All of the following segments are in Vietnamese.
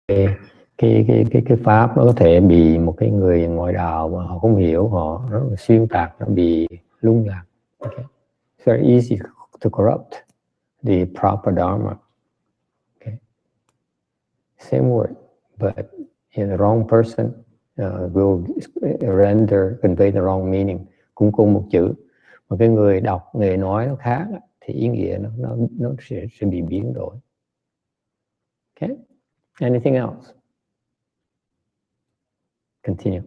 cái pháp nó có thể bị một cái người ngoại đạo mà họ không hiểu, họ rất là xuyên tạc, nó bị lung lạc. Okay. It's very easy to corrupt the proper dharma. Okay. Same word, but the wrong person will convey the wrong meaning. Cũng cùng một chữ, mà cái người đọc, người nói nó khác thì ý nghĩa nó sẽ bị biến đổi. Okay. Anything else? Continue.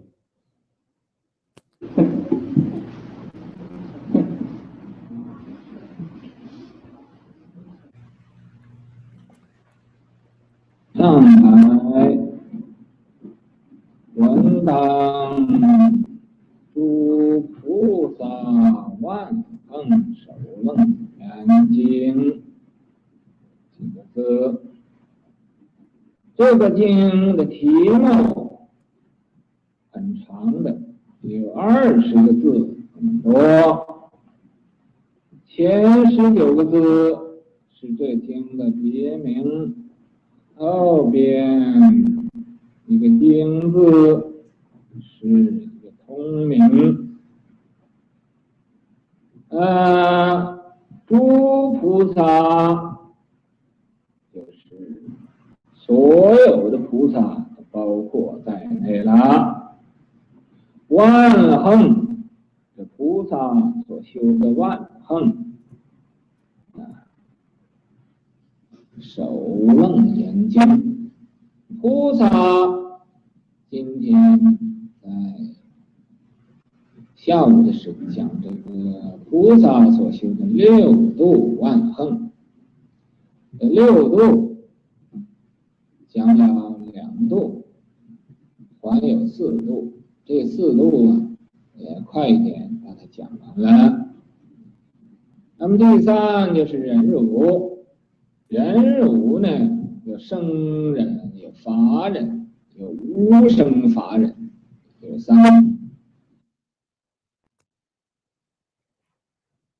Vấn đăng tu Phú Sa Vạn Hân Sầu Lăng Nghiêm Kinh 这个经的题目很长的，有20个字很多，前19个字是这经的别名，后边一个经字是一个通名。诸菩萨就是所有的菩萨包括在内了。万恒，这菩萨所修的万恒，首楞严经，菩萨今天在下午的时候讲这个菩萨所修的6度万恒，这6度讲了2度，还有4度，这4度啊也快一点把它讲完了。那么第3就是忍辱，忍辱呢有生忍，有法忍，有无生法忍，有3。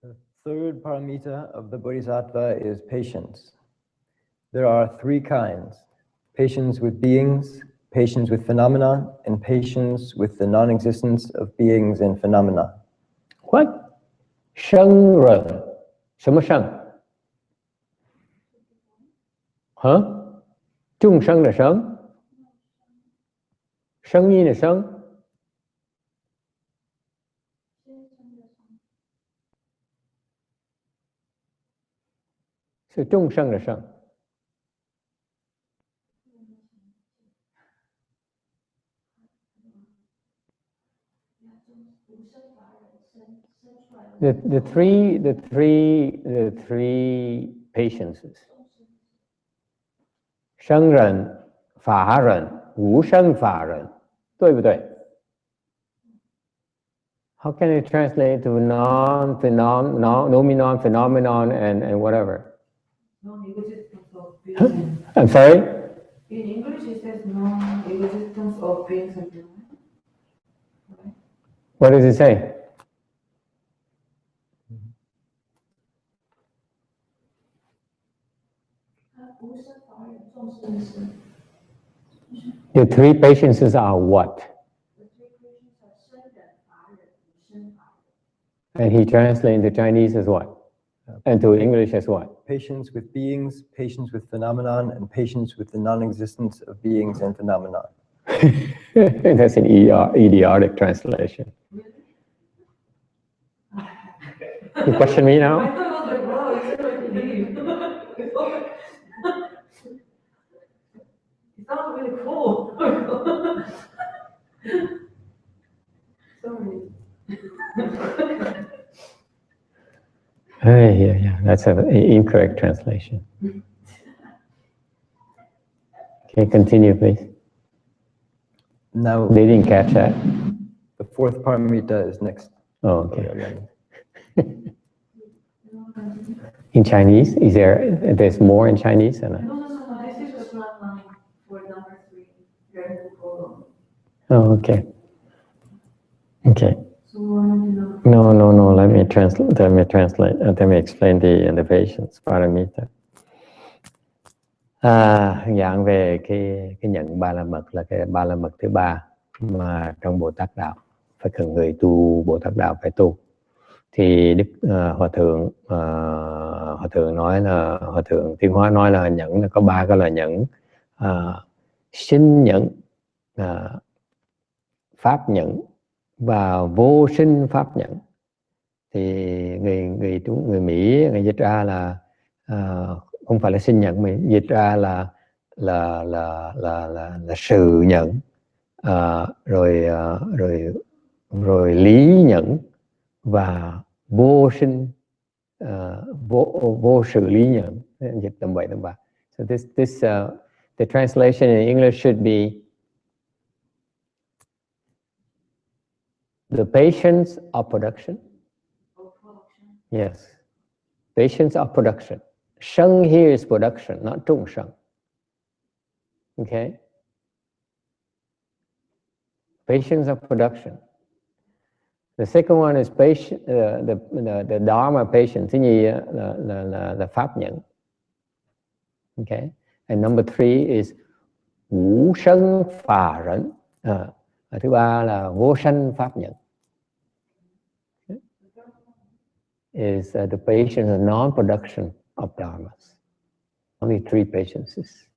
The third paramita of the Bodhisattva is patience. There are 3 kinds: patience with beings, patience with phenomena, and patience with the non-existence of beings and phenomena. What? 生忍，什么生？众生的生，声音的声，是众生的生。The three patiences. 生忍、法忍、无生法忍，对不对？ How can you translate to non-phenomenon, phenomenon, and whatever? Non-existence of beings. I'm sorry? In English it says non-existence of beings and phenomena. What does it say? The 3 patiences are what? The 3 patiences are 生忍、法忍、无生法忍。 And he translates into Chinese as what? And to English as what? Patience with beings, patience with phenomenon, and patience with the non-existence of beings and phenomena. That's an idiotic translation. You question me now? I thought it was like, wow, it's really deep. It sounds really cool. Sorry. Yeah, that's an incorrect translation. Okay, continue, please. Now, They didn't catch that. the 4th paramita is next. Oh, okay. In Chinese, there's more in Chinese? No, this is the flat line for number 3. Oh, okay. Okay. So number No. Let me translate. Let me explain the patience paramita. Giảng về cái nhận ba la mật là cái ba la mật thứ ba mà trong Bồ Tát đạo phải cần người tu Bồ Tát đạo phải tu. Thì Đức Hòa thượng nói là Hòa thượng Thiên Hóa nói là nhẫn là có ba cái là nhẫn: sinh nhẫn, pháp nhẫn và vô sinh pháp nhẫn. Thì người Mỹ người dịch ra là không phải là sinh nhẫn mà dịch ra là sự nhẫn, rồi lý nhẫn và vô sinh, vô sự lý nhẫn, dịch tầm bậy tầm bạ. So the translation in English should be the patience of production. Yes, patience of production. Sheng here is production, not trung sheng. Okay, patience of production. The second one is patient, the dharma patience. Thứ nhì là pháp nhẫn. Okay, and number three is ngũ sân phà rẫn. Thứ ba là vô sanh pháp nhẫn. Is the patience of non-production of dharmas. Only three patiences.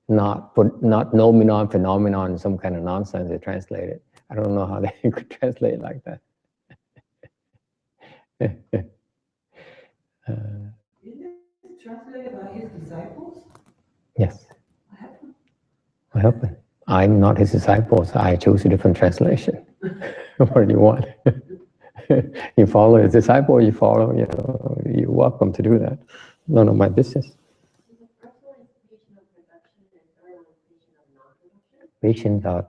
Not nomenon, phenomenon, some kind of nonsense they translate it. I don't know how they could translate it like that. Isn't it translated by his disciples? Yes. What happened? I'm not his disciple, so I chose a different translation. What do you want? You follow his disciple, you follow, you're welcome to do that. None of my business. Patient of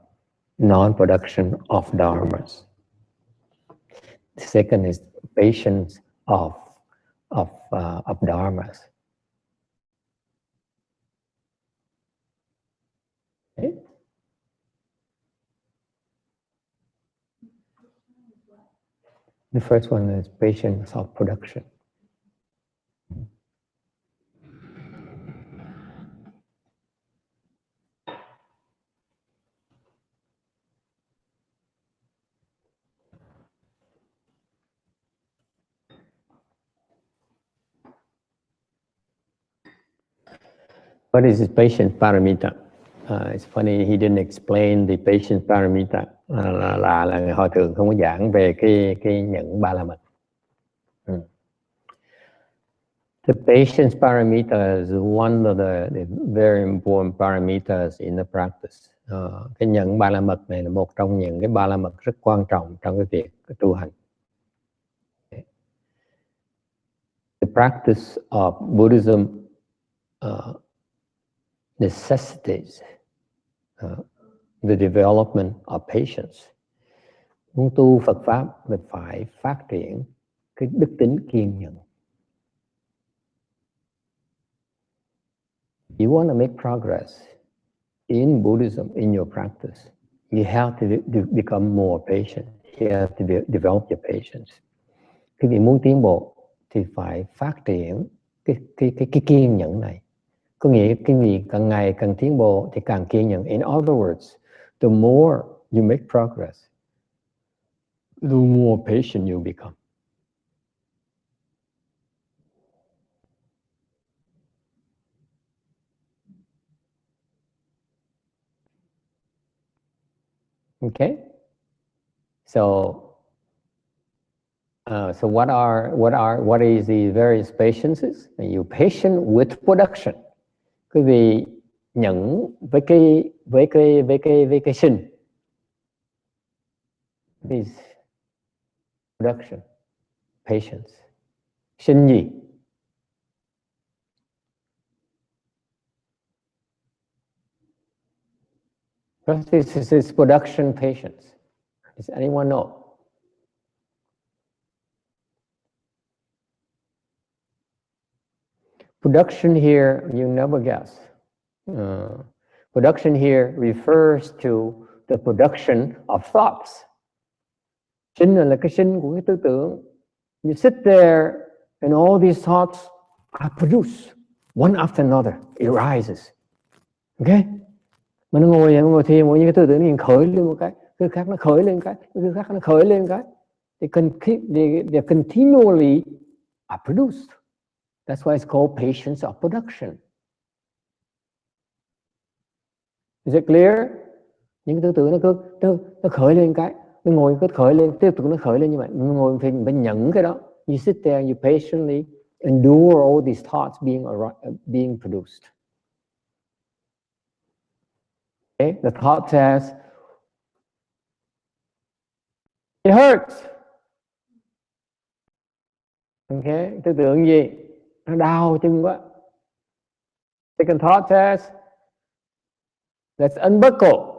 non-production of dharmas. The second is patience of dharmas. Okay. The first one is patience of production. What is this patience paramita? It's funny he didn't explain the patience paramita. Là Hòa thượng không có giảng về cái nhẫn ba la mật. The patience paramita is one of the very important paramitas in the practice. Cái nhẫn ba la mật này là một trong những cái ba la mật rất quan trọng trong cái việc tu hành. The practice of Buddhism necessitates the development of patience. Muốn tu Phật pháp mình phải phát triển cái đức tính kiên nhẫn. You want to make progress in Buddhism in your practice, you have to become more patient. You have to develop your patience. Quý vị muốn tiến bộ thì phải phát triển cái kiên nhẫn này. Có nghĩa cái gì càng ngày càng tiến bộ thì càng kiên nhẫn. In other words, the more you make progress, the more patient you become. Okay, so what is the various patiences? You patient with production. Quý vị nhẫn với cái sinh. This production, patience. Sinh gì? This is production patience. Does anyone know? Production here, you never guess. Production here refers to the production of thoughts. Sinh là cái sinh của cái tư tưởng. You sit there and all these thoughts are produced one after another, it rises. Okay? Mà nó ngồi thiền, mỗi những cái tư tưởng này khởi lên một cái, cái khác nó khởi lên cái, cái khác nó khởi lên cái. They continually are produced. That's why it's called patience of production. Is it clear? Những tư tưởng nó khởi lên cái, nó ngồi cứ khởi lên, tiếp tục nó khởi lên như vậy. Nó ngồi phải nhận cái đó. You sit there and you patiently endure all these thoughts being produced. Okay? The thought says, it hurts. Okay? Tư tưởng gì? Nó đau chân quá. Second thought says, let's unbuckle.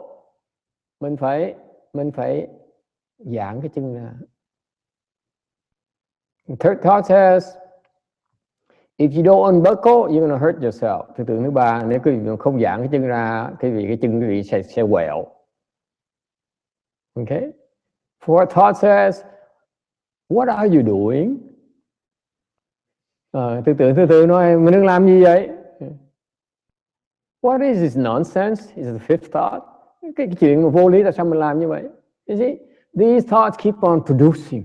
Mình phải giãn cái chân ra. Third thought says, if you don't unbuckle, you're going to hurt yourself. Tư tưởng thứ ba, nếu quý vị không giãn cái chân ra, cái chân quý vị sẽ quẹo. Okay? Fourth thought says, what are you doing? Tư tưởng thứ tư nói, mình đang làm gì vậy? What is this nonsense? Is the fifth thought. Cái chuyện mà vô lý là sao mình làm như vậy? You see, these thoughts keep on producing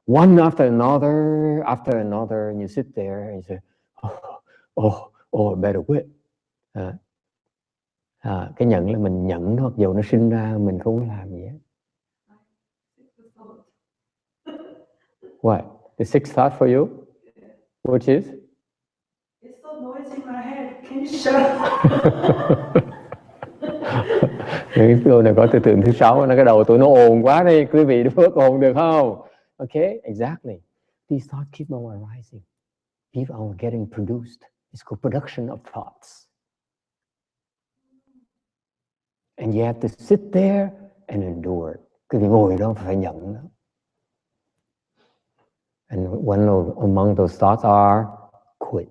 one after another, and you sit there and you say, oh, better quit. Cái nhận là mình nhận nó, dù nó sinh ra mình không có làm gì hết. What? The sixth thought for you? Which is? It's so noisy in my head. Can you shut up? Cái câu này có tư tưởng thứ sáu, cái đầu tụi nó ồn quá đi, quý vị bớt ồn được không? Okay, exactly. These thoughts keep on arising, keep on getting produced. It's called production of thoughts. And you have to sit there and endure it. Quý vị ngồi đó phải nhận nó. And one among those thoughts are quit.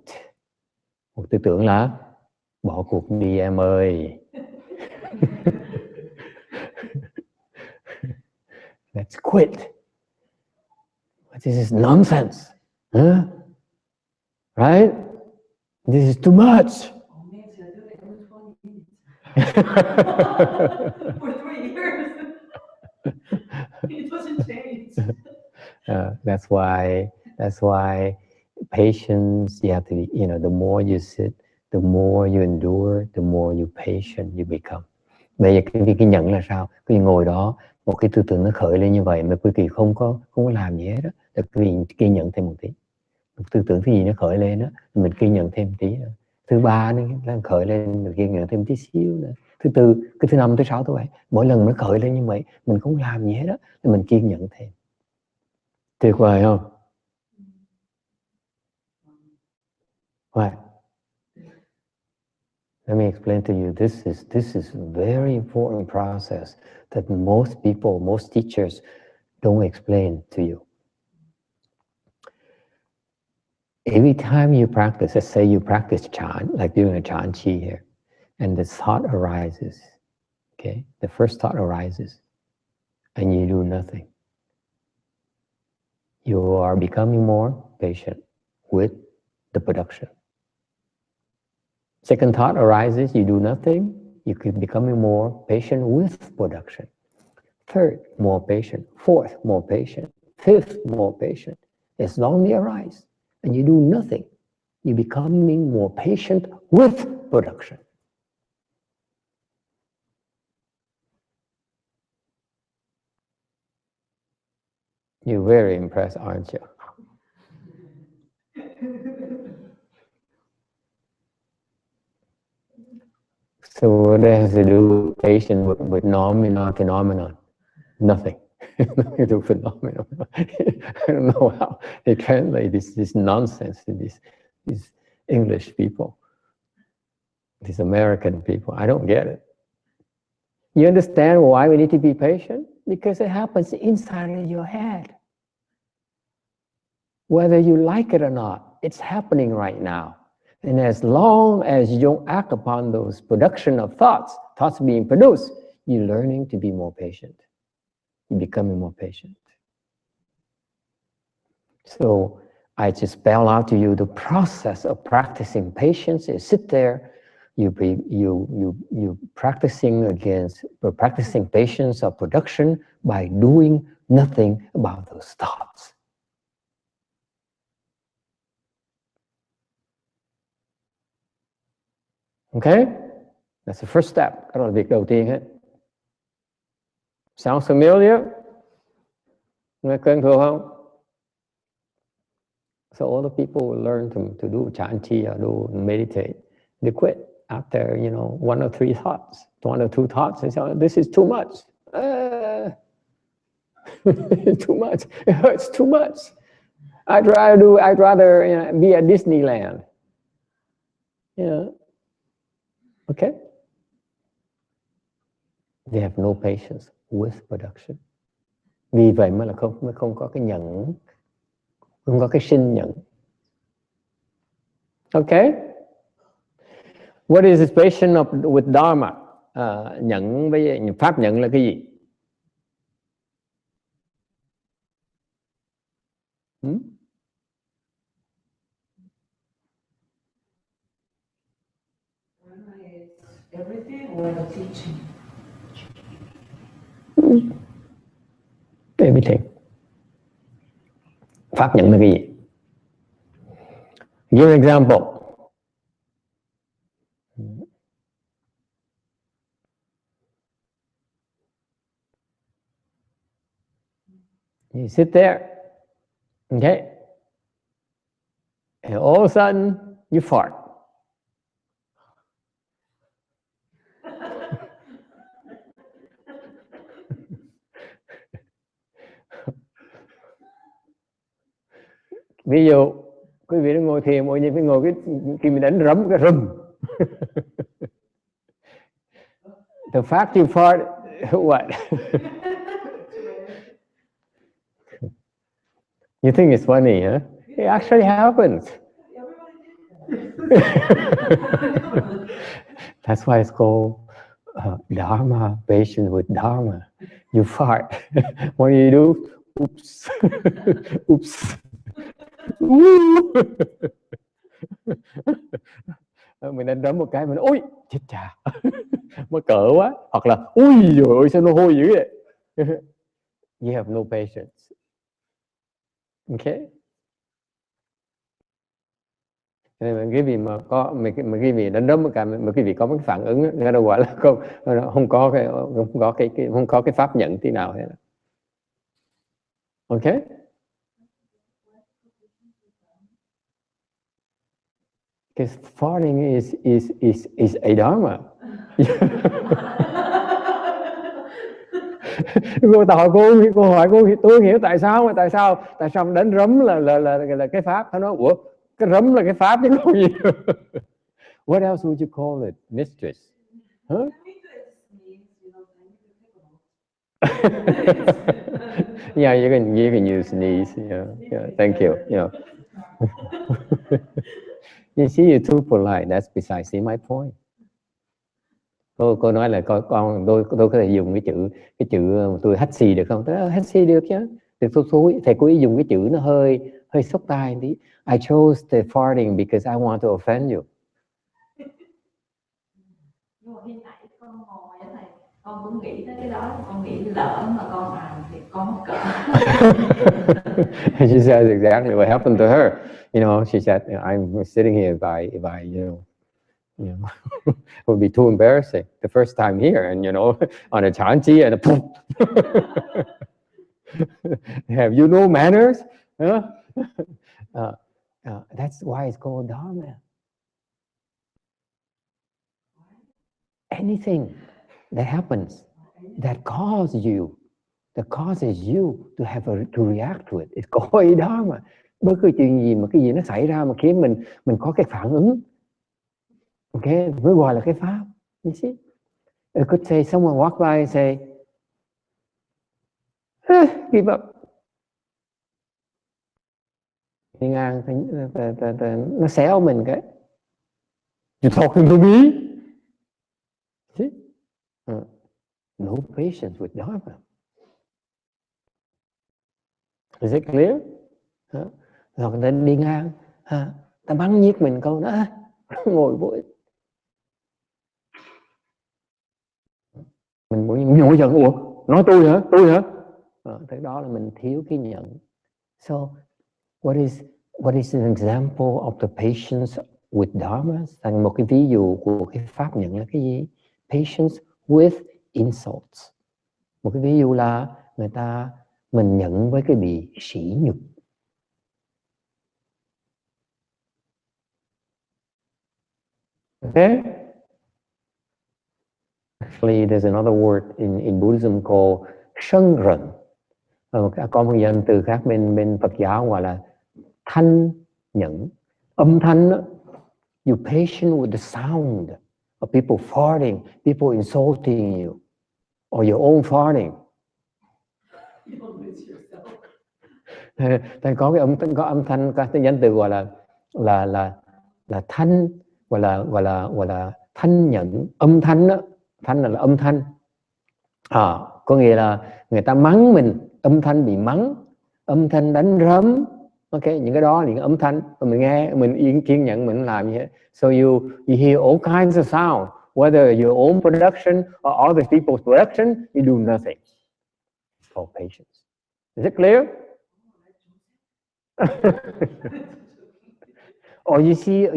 Một tư tưởng là bỏ cuộc đi em ơi. Let's quit. This is nonsense. Huh? Right? This is too much. Oh, man, I do it every 20 minutes. For 3 years. It doesn't change. That's why patience, you have to be, the more you sit, the more you endure, the more you patient you become. Bây giờ cái nhận là sao? Quý vị ngồi đó, một cái tư tưởng nó khởi lên như vậy mà quý vị không có làm gì hết đó, thì quý vị ghi nhận thêm một tí. Một tư tưởng thứ gì nó khởi lên đó, mình ghi nhận thêm một tí. Thứ ba nó khởi lên, mình ghi nhận thêm một tí xíu nữa. Thứ tư, cái thứ năm, thứ sáu, thứ bảy, mỗi lần nó khởi lên như vậy, mình không làm gì hết đó, thì mình ghi nhận thêm. Tuyệt vời không? Right. Let me explain to you. This is a very important process that most people, most teachers don't explain to you. Every time you practice, let's say you practice chant, like doing a chant chi here, and this thought arises, okay? The first thought arises, and you do nothing. You are becoming more patient with the production. Second thought arises, you do nothing, you keep becoming more patient with production. Third, more patient. Fourth, more patient. Fifth, more patient. As long as they arise and you do nothing, you're becoming more patient with production. You're very impressed, aren't you? So what has to do patient with phenomenon? Nothing. Nothing to do phenomenon. I don't know how they translate this nonsense to these English people, these American people. I don't get it. You understand why we need to be patient? Because it happens inside of your head. Whether you like it or not, it's happening right now. And as long as you don't act upon those production of thoughts being produced, you're learning to be more patient. You're becoming more patient. So I just spell out to you the process of practicing patience. You sit there, you practicing patience of production by doing nothing about those thoughts. Okay? That's the first step. Đó là việc đầu tiên hết. Sounds familiar? Nghe quen thuộc không? So all the people who learn to do chanti or do meditate, they quit after, you know, 1 or 3 thoughts, 1 or 2 thoughts. They say, oh, this is too much. Too much. It hurts too much. I'd rather you know, be at Disneyland. You know. Okay? They have no patience with production. Vì vậy mà là không có cái nhẫn, không có cái sinh nhẫn. Okay? What is this patience with Dharma? Nhẫn với pháp nhẫn là cái gì? Everything or the teaching? Everything. Pháp nhẫn là cái gì? Give an example. You sit there, okay, and all of a sudden you fart. Ví dụ quý vị ngồi thiền, mọi người phải ngồi khi mình đánh rấm cái rầm. The fact you fart, what? You think it's funny, huh? It actually happens. That's why it's called Dharma, patience with Dharma. You fart. What do? Oops. Oops. Mình đánh đấm một cái mình ôi chết chà mới cỡ quá, hoặc là ui giời ơi sao nó hôi dữ vậy. You have no patience. Okay. Nên cái gì mà có cái gì đánh đấm một cái mà cái gì có cái phản ứng người ta gọi là không có cái pháp nhận tí nào hết. Okay. Because farting is a dharma. Cô hỏi cô tôi hiểu tại sao đánh rấm là cái pháp. Nó nói ủa cái rấm là cái pháp chứ không gì. What else would you call it, mistress? Huh? Yeah, you can use sneeze. Yeah, thank you. Yeah. You see, you're too polite. That's precisely my point. Cô nói là con tôi có thể dùng cái chữ tôi hắt xì được không? Tôi hắt xì được chứ. Thì thầy cô ấy dùng cái chữ nó hơi sốc tai tí. I chose the farting because I want to offend you. Nhưng mà hiện tại con ngồi vậy thầy, con cũng nghĩ tới cái đó, con nghĩ lỡ mà con làm thì con mất cỡ. She says exactly what happened to her. You know, she said, I'm sitting here if I you know, it would be too embarrassing the first time here, and you know, on a chanti and a poof. Have you no manners? Huh? That's why it's called Dharma. Anything that happens that causes you to react to it, it's called Dharma. Bất cứ chuyện gì mà cái gì nó xảy ra mà khiến mình có cái phản ứng, okay, mới gọi là cái pháp. You see? I could say someone walk by and say, give up. Thì ngang nó xéo mình cái. You talking to me? See? No patience with Dharma. Is it clear? Hoặc người ta đi ngang, ta bắn giết mình câu đó, ngồi vô ích. Mình muốn nổi giận, ủa, nói tôi hả? Thế đó là mình thiếu cái nhẫn. So, what is an example of the patience with dharma? Thành một cái ví dụ của cái pháp nhẫn là cái gì? Patience with insults. Một cái ví dụ là mình nhận với cái bị sỉ nhục. Okay? Actually, there's another word in Buddhism called sân rận. Có một danh từ khác bên Phật giáo gọi là thanh nhẫn. Âm thanh đó, you patient with the sound of people farting, people insulting you, or your own farting. Tại có cái âm thanh, có cái danh từ gọi là thanh, gọi là thanh nhẫn. Âm thanh đó, thanh là âm thanh. Có nghĩa là người ta mắng mình, âm thanh bị mắng, âm thanh đánh rắm. Ok, những cái đó là những âm thanh mình nghe, mình kiên nhẫn mình làm như thế. So you hear all kinds of sound, whether your own production or other people's production, you do nothing. It's called patience. Is it clear? Or you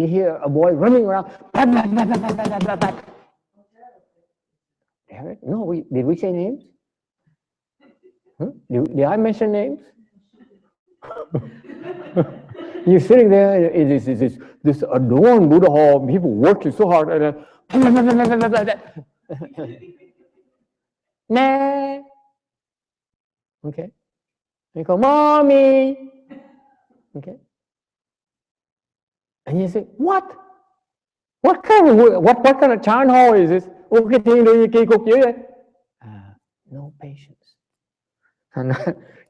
hear a boy running around. No, did we say names? Did I mention names? You're sitting there, this adorned Buddha hall, people working so hard, and nah. Okay. You go, mommy. Okay. And you say, what? What kind of town hall is this? Okay, kỳ cục dữ vậy. No patience. And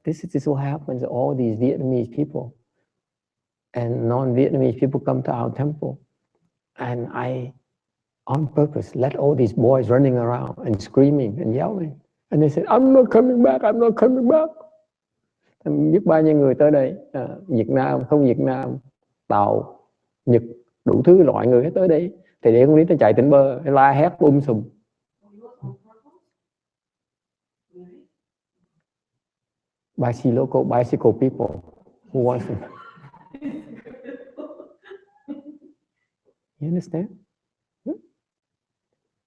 this is what happens to all these Vietnamese people. And non-Vietnamese people come to our temple. And I, on purpose, let all these boys running around and screaming and yelling. And they said, I'm not coming back, I'm not coming back. Biết bao nhiêu người tới đây, Việt Nam, không Việt Nam, Tàu, Nhật, đủ thứ loại người hết tới đây. Thì để con nít nó chạy tỉnh bơ, la hét sùm. Bicycle people who wants them. You understand?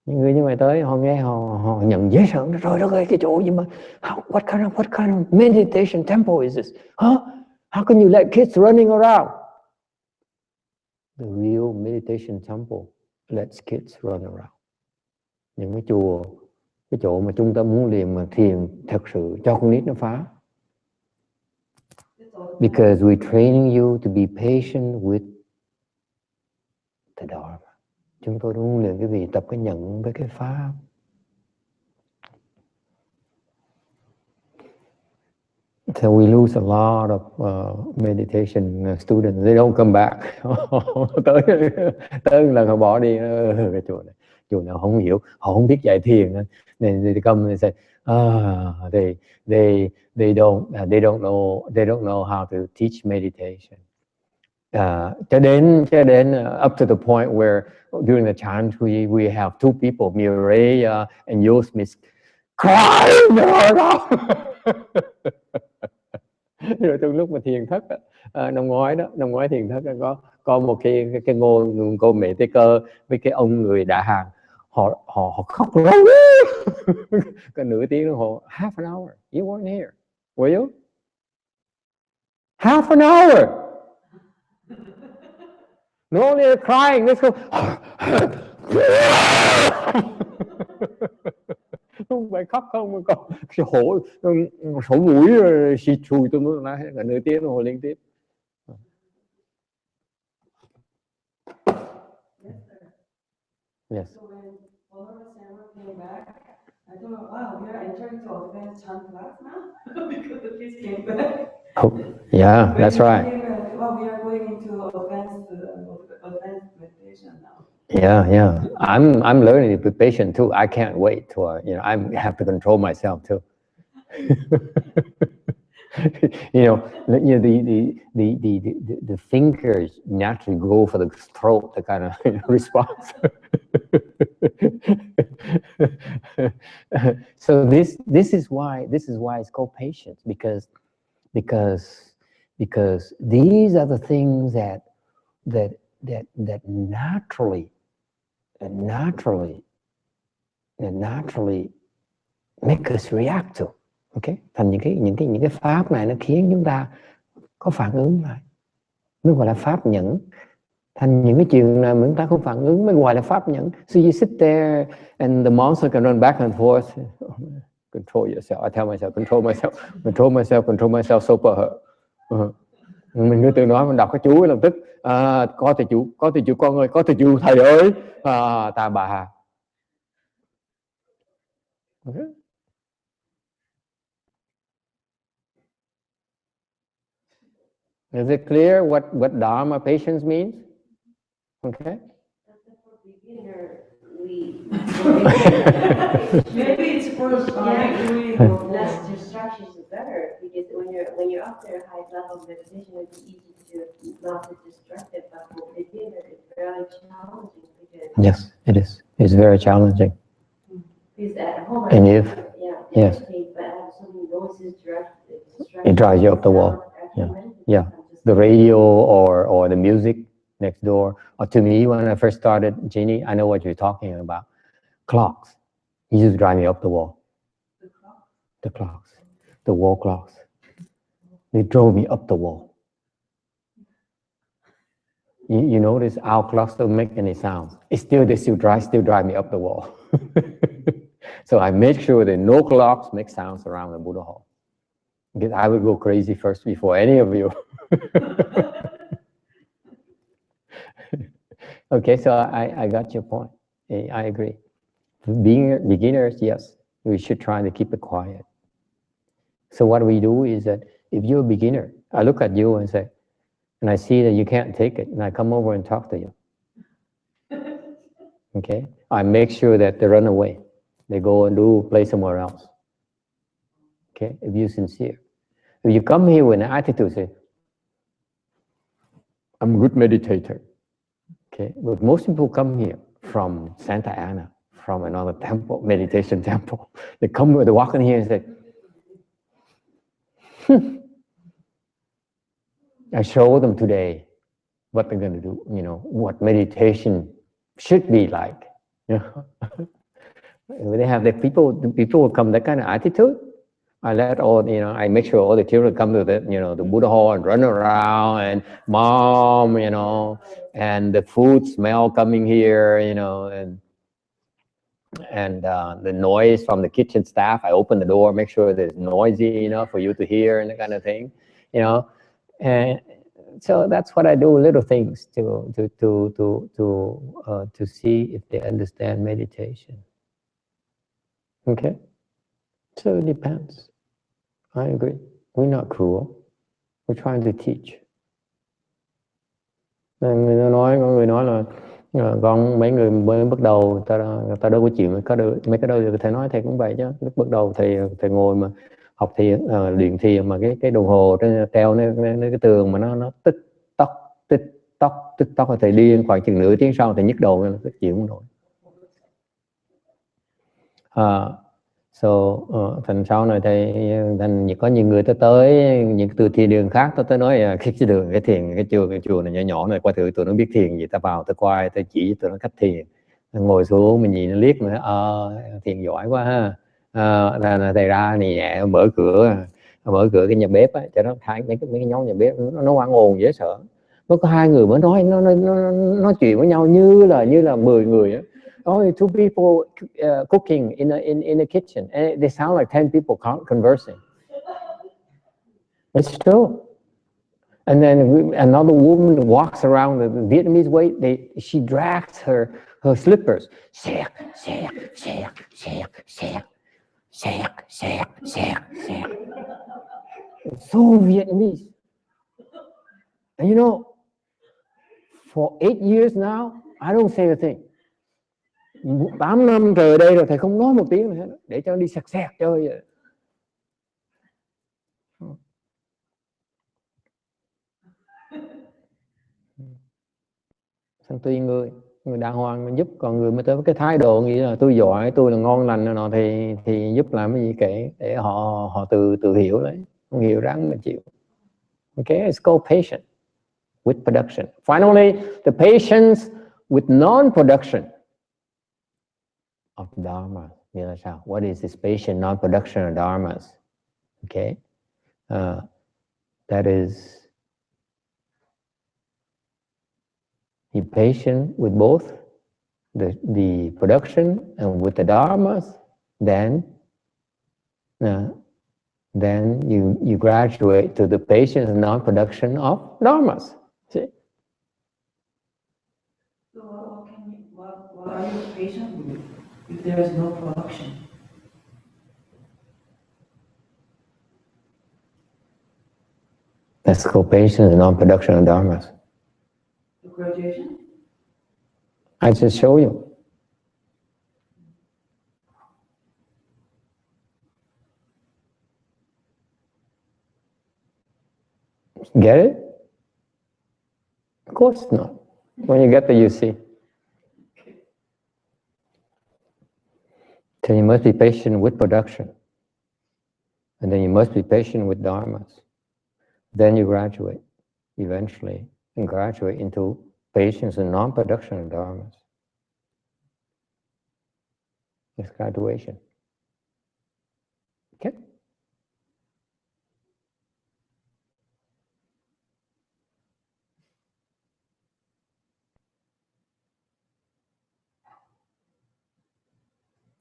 Những người như vậy tới, họ nghe, họ nhận dễ sợ. Rồi đó cái chỗ gì mà what kind of meditation temple is this? How can you let kids running around? The real meditation temple lets kids run around. Những cái chỗ mà trung tâm huấn luyện mà thiền thật sự cho con nít nó phá. Because we're training you to be patient with the Dharma. Chúng tôi huấn luyện cái gì? Tập cái nhận với cái pháp. So we lose a lot of meditation students. They don't come back. tới lần họ bỏ đi. Cái chùa nào không hiểu, họ không biết dạy thiền nên they come and say, they don't know how to teach meditation. Cho đến up to the point where during the chant we have two people, Mireya and Yosmis, crying. Rồi trong lúc mà thiền thất năm ngoái thiền thất có một cái cô mẹ Tê Cơ với cái ông người Đại Hàn, họ khóc rống. Cái nửa tiếng đồng hồ, half an hour. You weren't here, were you? Half an hour. Not only crying, let's go. Không phải khóc không, mà còn sổ mũi rồi xịt xùi tôi mới nói cả nửa tiếng đồng hồ liên tiếp. Yes. So when Paramita came back, I told him, wow, we are entering to advanced chant class now because the priest came back. Oh, yeah, that's right. Well, we are going into advanced meditation now. Yeah. I'm learning to be patient too. I can't wait to, I have to control myself too. The fingers naturally go for the throat, the kind of response. So this is why it's called patience, because these are the things that naturally make us react to. Okay, thành những cái pháp này nó khiến chúng ta có phản ứng lại, mới gọi là pháp nhẫn. Thành những cái chuyện nào mà chúng ta không phản ứng mới gọi là pháp nhẫn. So you sit there and the monster can run back and forth. Control yourself. I tell myself, control myself so per her. Mình cứ tự nói, mình đọc cái chú lập tức có thầy chủ con ơi, có thầy chủ thầy ơi, ta bà. Okay. Is it clear what Dharma patience means? Okay. For beginner, Maybe it's first less distractions is better, because when you're up there high level of meditation, it's easy to not be distracted. But for beginner, it's very challenging because yes, it is. It's very challenging. Because at home, and if yes, but I have so many noises it drives you up the wall. Yeah. The radio or the music next door, or to me when I first started, Jeannie, I know what you're talking about. Clocks, you just drive me up the wall. The clocks, the wall clocks, they drove me up the wall. You notice our clocks don't make any sounds. They still drive me up the wall. So I make sure that no clocks make sounds around the Buddha hall, because I would go crazy first before any of you. Okay, so I got your point. I agree. Being beginners, yes, we should try to keep it quiet. So what we do is that if you're a beginner, I look at you and say, and I see that you can't take it, and I come over and talk to you. Okay, I make sure that they run away. They go and play somewhere else. Okay, if you're sincere. If you come here with an attitude, say, I'm a good meditator. Okay, but most people come here from Santa Ana, from another temple, meditation temple. They walk in here and say, I show them today what they're going to do, what meditation should be like. When they have the people will come that kind of attitude. I make sure all the children come to the Buddha hall and run around and mom, and the food smell coming here, and the noise from the kitchen staff. I open the door, make sure that it's noisy enough for you to hear, and that kind of thing, And so that's what I do, little things to see if they understand meditation. Okay, so it depends. I agree. We're not cruel. We're trying to teach. Người nói là con mấy người mới bắt đầu ta đâu có chịu mấy cái đâu thầy nói thầy cũng vậy chứ. Lúc bắt đầu thầy ngồi mà học thiền, luyện thiền mà cái đồng hồ treo nơi cái tường mà nó tích tóc thầy điên, khoảng chừng nửa tiếng sau thầy nhức đầu nó chịu không nổi. Thành sau này thành có nhiều người tới những từ thiền đường khác tới nói cái đường cái thiền cái chùa này nhỏ này, qua thử tụi nó biết thiền gì, ta vào ta coi ta chỉ tụi nó cách thiền, ngồi xuống mình nhìn nó liếc mà thiền giỏi quá ha. Là thầy ra nhẹ mở cửa cái nhà bếp á, cho nó thay mấy cái nhóm nhà bếp nó oan ồn dễ sợ. Nó có hai người mới nói chuyện với nhau như là 10 người á. Oh, 2 people cooking in a kitchen, and they sound like 10 people conversing. It's true. And then another woman walks around the Vietnamese way. She drags her slippers. It's so Vietnamese. And for 8 years now, I don't say a thing. 8 năm trời ở đây rồi thầy không nói một tiếng nữa để cho nó đi sạc chơi vậy. tùy người đàng hoàng mình giúp, còn người mới tới với cái thái độ nghĩ là tôi giỏi, tôi là ngon lành nọ thì giúp làm cái gì kệ, để họ tự hiểu đấy, không hiểu ráng mà chịu. Okay, it's called patience with production. Finally, the patience with non-production of dharma. Nghĩa là sao? What is this patient non-production of dharmas? Okay, that is, be patient with both the production and with the dharmas. Then you graduate to the patience and non-production of dharmas. See? So what are you patient with if there is no production? That's called patience and non-production of dharmas. The graduation? I just show you. Get it? Of course not. When you get there, you see. So you must be patient with production. And then you must be patient with dharmas. Then you graduate, eventually, and graduate into patience and non-production of dharmas. It's graduation. Okay?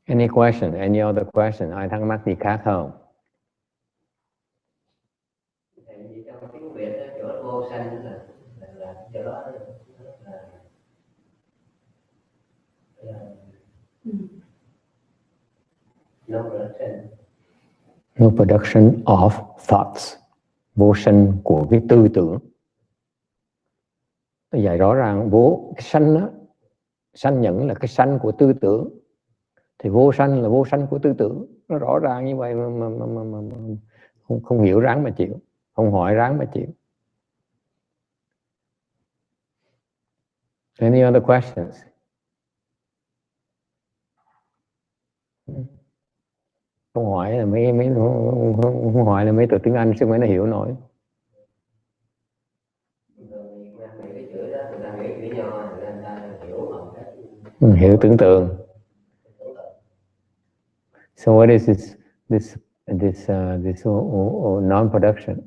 Any question? Any other question? Ai thắc mắc gì khác không? Trong tiếng Việt chỗ vô sanh là chỗ đó No production of thoughts. Vô sanh của cái tư tưởng. Vậy rõ ràng cái sanh đó, sanh nhẫn là cái sanh của tư tưởng, thì vô sanh là vô sanh của tư tưởng. Nó rõ ràng như vậy mà không hiểu ráng mà chịu, không hỏi ráng mà chịu. Any other questions? Không hỏi là không hỏi là mấy từ tiếng Anh chứ mấy nó hiểu nổi. Hiểu tưởng tượng. So what is this non-production?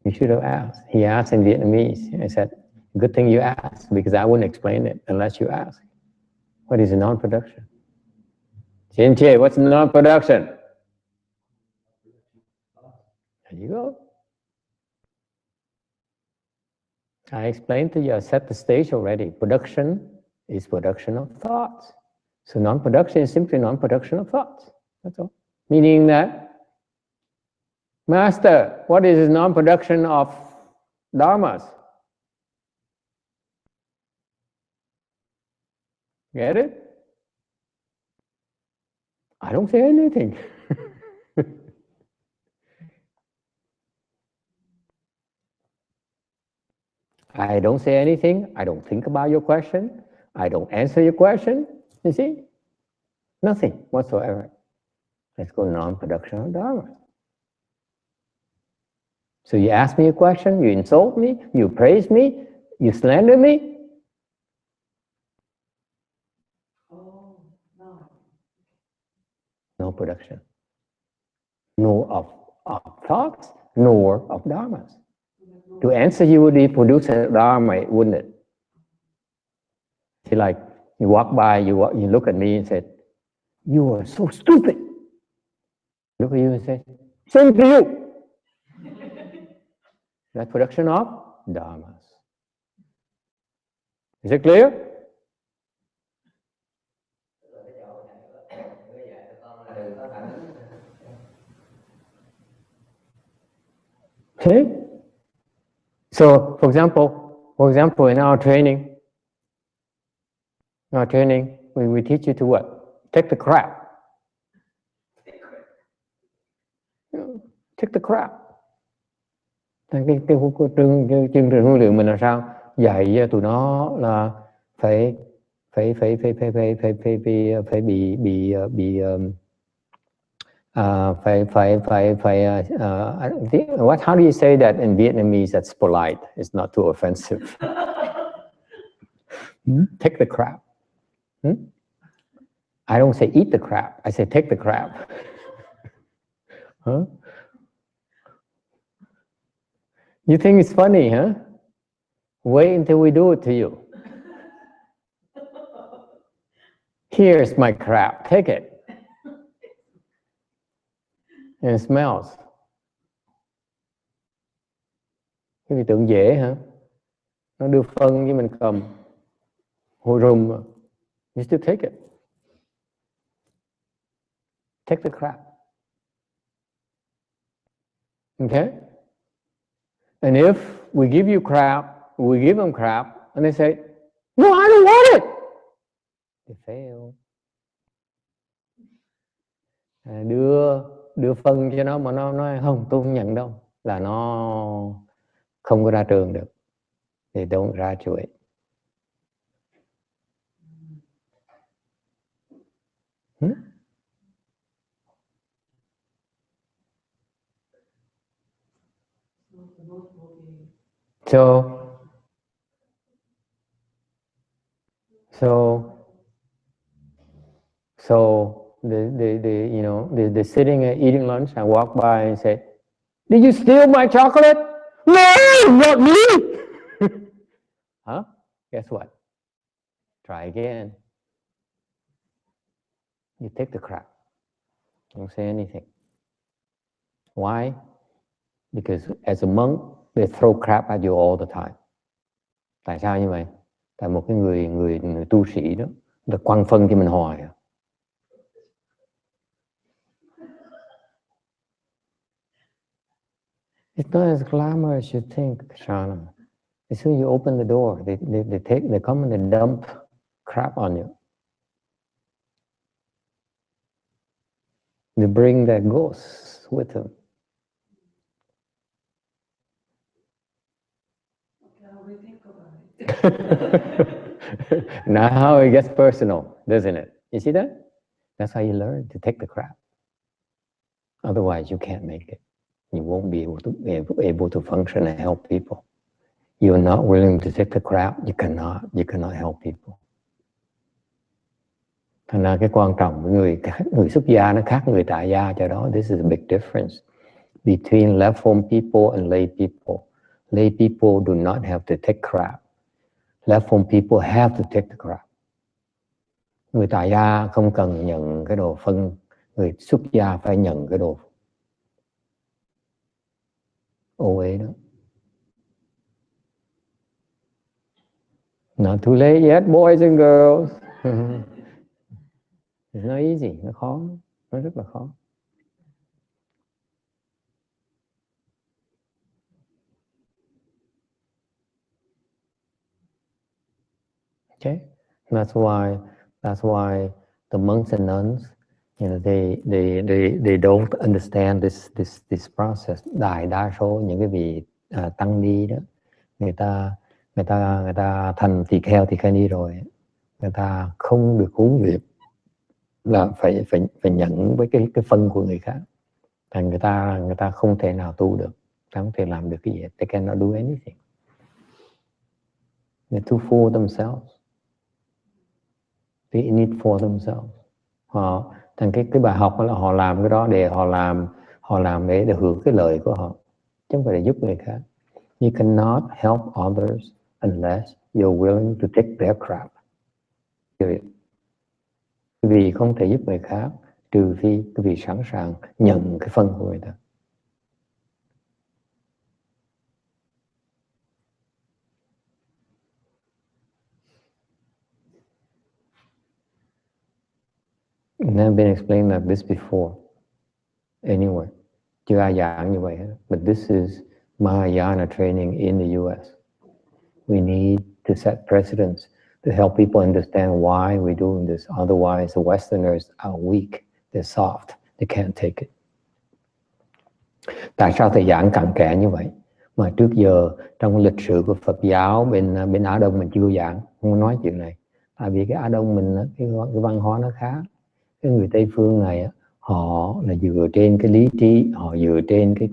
You should have asked. He asked in Vietnamese. I said, good thing you asked, because I wouldn't explain it unless you ask. What is a non-production? Chin-che, what's non-production? There you go. I explained to you, I set the stage already. Production is production of thoughts. So non-production is simply non-production of thoughts. That's all. Meaning that, Master, what is non-production of dharmas? Get it? I don't say anything. I don't say anything. I don't think about your question. I don't answer your question. You see? Nothing whatsoever. Let's go non-production of dharma. So you ask me a question, you insult me, you praise me, you slander me. Oh, no. No production. Nor of thoughts, nor of dharmas. To answer you would be produce a dharma, wouldn't it? See, like you walk by, you look at me and said, "You are so stupid." Look at you and say, "Same to you." That's production of dharmas. Is it clear? Okay. So, for example, in our training, we teach you to what? Take the crap. Take the crap. Cái chương trình huấn luyện mình là sao? Dạy cho tụi nó là phải how do you say that in Vietnamese that's polite? It's not too offensive. Take the crap. I don't say eat the crap. I say take the crap. Huh? You think it's funny, huh? Wait until we do it to you. Here's my crap. Take it. And it smells. Cái vị tưởng dễ hả? Nó đưa phân với mình cầm. Hồi rùm. You still take it. Take the crap. Okay? And if we give you crap, we give them crap, and they say, no, I don't want it. They fail. Đưa phân cho nó mà nó nói không, tôi không nhận đâu, là nó không có ra trường được. They don't graduate. So they're sitting and eating lunch. I walk by and say, "Did you steal my chocolate?" "No, not me." Huh? Guess what? Try again. You take the crap. Don't say anything. Why? Because as a monk, they throw crap at you all the time. Tại sao như vậy? Tại một cái người tu sĩ đó, người ta quăng phân cho mình hoài. It's not as glamorous as you think, Shana. As soon as you open the door, they come and they dump crap on you. They bring their ghosts with them. Now it gets personal, doesn't it? You see that? That's how you learn to take the crap. Otherwise, you can't make it. You won't be able to function and help people. You're not willing to take the crap. You cannot help people. Thành ra cái quan trọng với người xuất gia nó khác người tại gia cho đó. This is a big difference between left form people and lay people. Lay people do not have to take crap. Left form people have to take the crap. Người tại gia không cần nhận cái đồ phân. Người xuất gia phải nhận cái đồ ô uế đó. Not too late yet, boys and girls. It's not easy, nó khó, nó rất là khó. Okay, that's why the monks and nuns, they don't understand this process. Đại đa số những cái vị tăng ni đó, người ta thành tỳ kheo ni rồi, người ta không được huấn luyện là phải nhận với cái phân của người khác. Thành người ta không thể nào tu được, ta không thể làm được cái gì. They cannot do anything. They're too full of themselves. They need for themselves. Thành cái bài học là họ làm cái đó để họ làm để hưởng cái lợi của họ, chứ không phải để giúp người khác. You cannot help others unless you're willing to take their crap. Period. Vì không thể giúp người khác trừ phi cái vị sẵn sàng nhận cái phân của người ta. Never been explained like this before anywhere. Chưa ai giảng như vậy hết. But this is Mahayana training in the US. We need to set precedents to help people understand why we're doing this. Otherwise, the Westerners are weak. They're soft. They can't take it. Tại sao thầy giảng cặn kẽ như vậy? Mà trước giờ trong lịch sử của Phật giáo bên Á Đông mình chưa giảng. không nói chuyện này. Tại vì cái Á Đông mình cái văn hóa nó khác. Cái người Tây phương này á, họ là dựa trên cái lý trí, họ dựa trên cái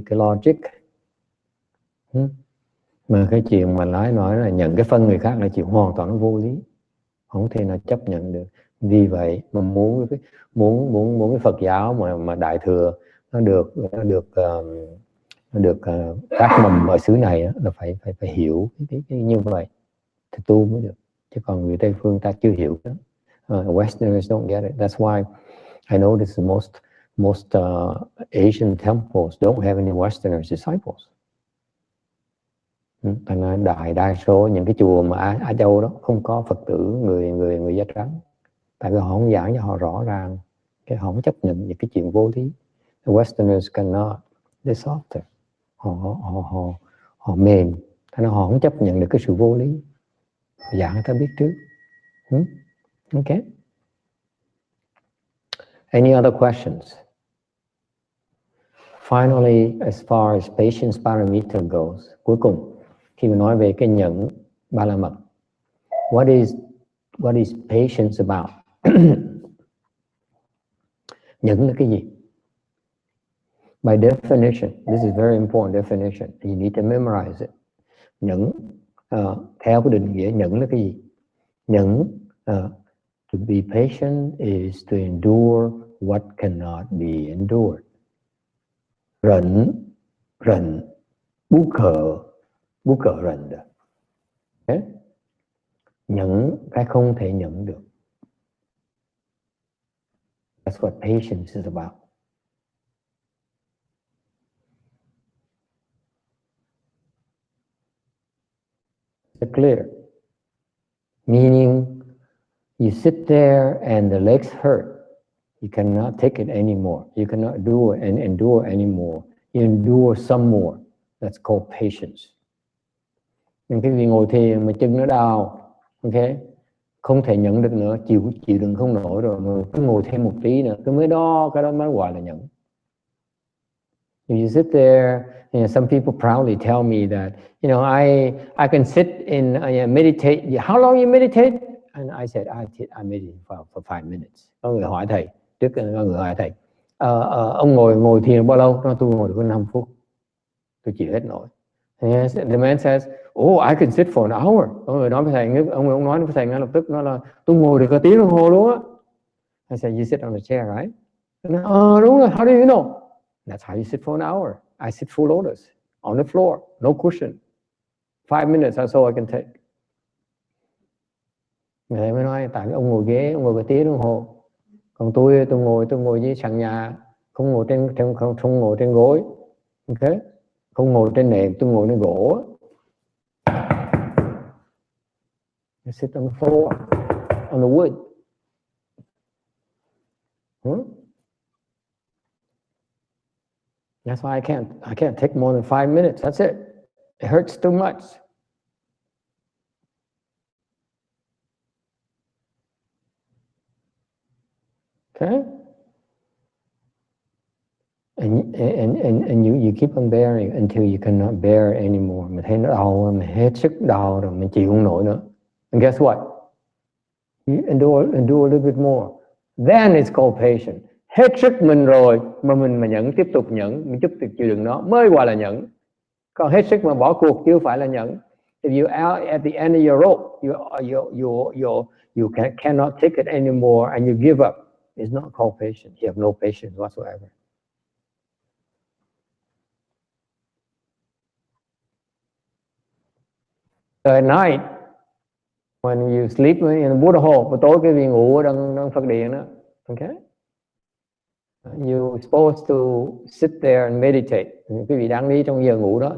logic. Mà cái chuyện mà nói là nhận cái phân người khác là chuyện hoàn toàn nó vô lý, không thể nào chấp nhận được. Vì vậy mà muốn cái Phật giáo mà đại thừa nó được phát mầm ở xứ này đó, là phải hiểu cái như vậy thì tu mới được. Chứ còn người Tây phương ta chưa hiểu đó. Westerners don't get it. That's why I notice most Asian temples don't have any Westerners disciples. Thành ra đa số những cái chùa mà Á Châu đó không có Phật tử người da trắng. Tại vì họ không giảng cho họ rõ ràng, cái họ không chấp nhận những cái chuyện vô lý. The Westerners cannot, they're softer. Họ mềm, thành ra họ không chấp nhận được cái sự vô lý. Giảng người ta biết trước. Okay. Any other questions? Finally, as far as patience paramita goes, cuối cùng khi mà nói về cái nhẫn ba la mật, what is patience about? Nhẫn là cái gì? By definition, this is very important definition. You need to memorize it. Nhẫn, theo cái định nghĩa nhẫn là cái gì? Nhẫn, to be patient is to endure what cannot be endured.忍,不可忍的. Okay? Nhẫn cái không thể nhẫn được. That's what patience is about. It's clear. Meaning you sit there and the legs hurt. You cannot take it anymore. You cannot do it and endure anymore. You endure some more. That's called patience. Nhưng cái gì ngồi thiền mà chân nó đau, okay, không thể nhẫn được nữa, chịu đựng không nổi rồi, mà cứ ngồi thêm một tí nữa, cái đó mới gọi là nhẫn. If you sit there, some people proudly tell me that, I can sit and meditate. How long you meditate? And I said, I meditate for 5 minutes. Có người hỏi thầy, ông ngồi thiền bao lâu? Tôi ngồi được 5 phút. Tôi chịu hết nổi. The man says, I can sit for an hour. Ông nói với thầy, ông nói với thầy ngay lập tức, nó là tôi ngồi được cả tiếng đồng hồ luôn á. I said, you sit on the chair, right? Đúng rồi, how do you know? That's how you sit for an hour. I sit full lotus, on the floor, no cushion. 5 minutes or so I can take. Người mới nói, tại ông ngồi ghế, ông ngồi cả tiếng đồng hồ. Còn tôi ngồi dưới sàn nhà, không ngồi trên gối. Okay? Không ngồi trên nệm, tôi ngồi trên gỗ. I sit on the floor, on the wood. That's why I can't take more than 5 minutes. That's it. It hurts too much. Okay? And you keep on bearing until you cannot bear anymore. Mình thấy nó đau, mình hết sức đau rồi, mình chịu không nổi nữa. And guess what? You endure a little bit more. Then it's called patient. Hết sức mình rồi mà mình mà nhẫn, tiếp tục nhẫn, mình tiếp tục chịu đựng nó mới gọi là nhẫn. Còn hết sức mà bỏ cuộc chưa phải là nhẫn. If you out at the end of your rope, you cannot take it anymore and you give up. It's not called patience. You have no patience whatsoever. At night, when you sleep in the Buddha hall, buổi tối cái vị ngủ ở trong Phật điện đó, okay? You're supposed to sit there and meditate. Quý vị đang đi trong giờ ngủ đó,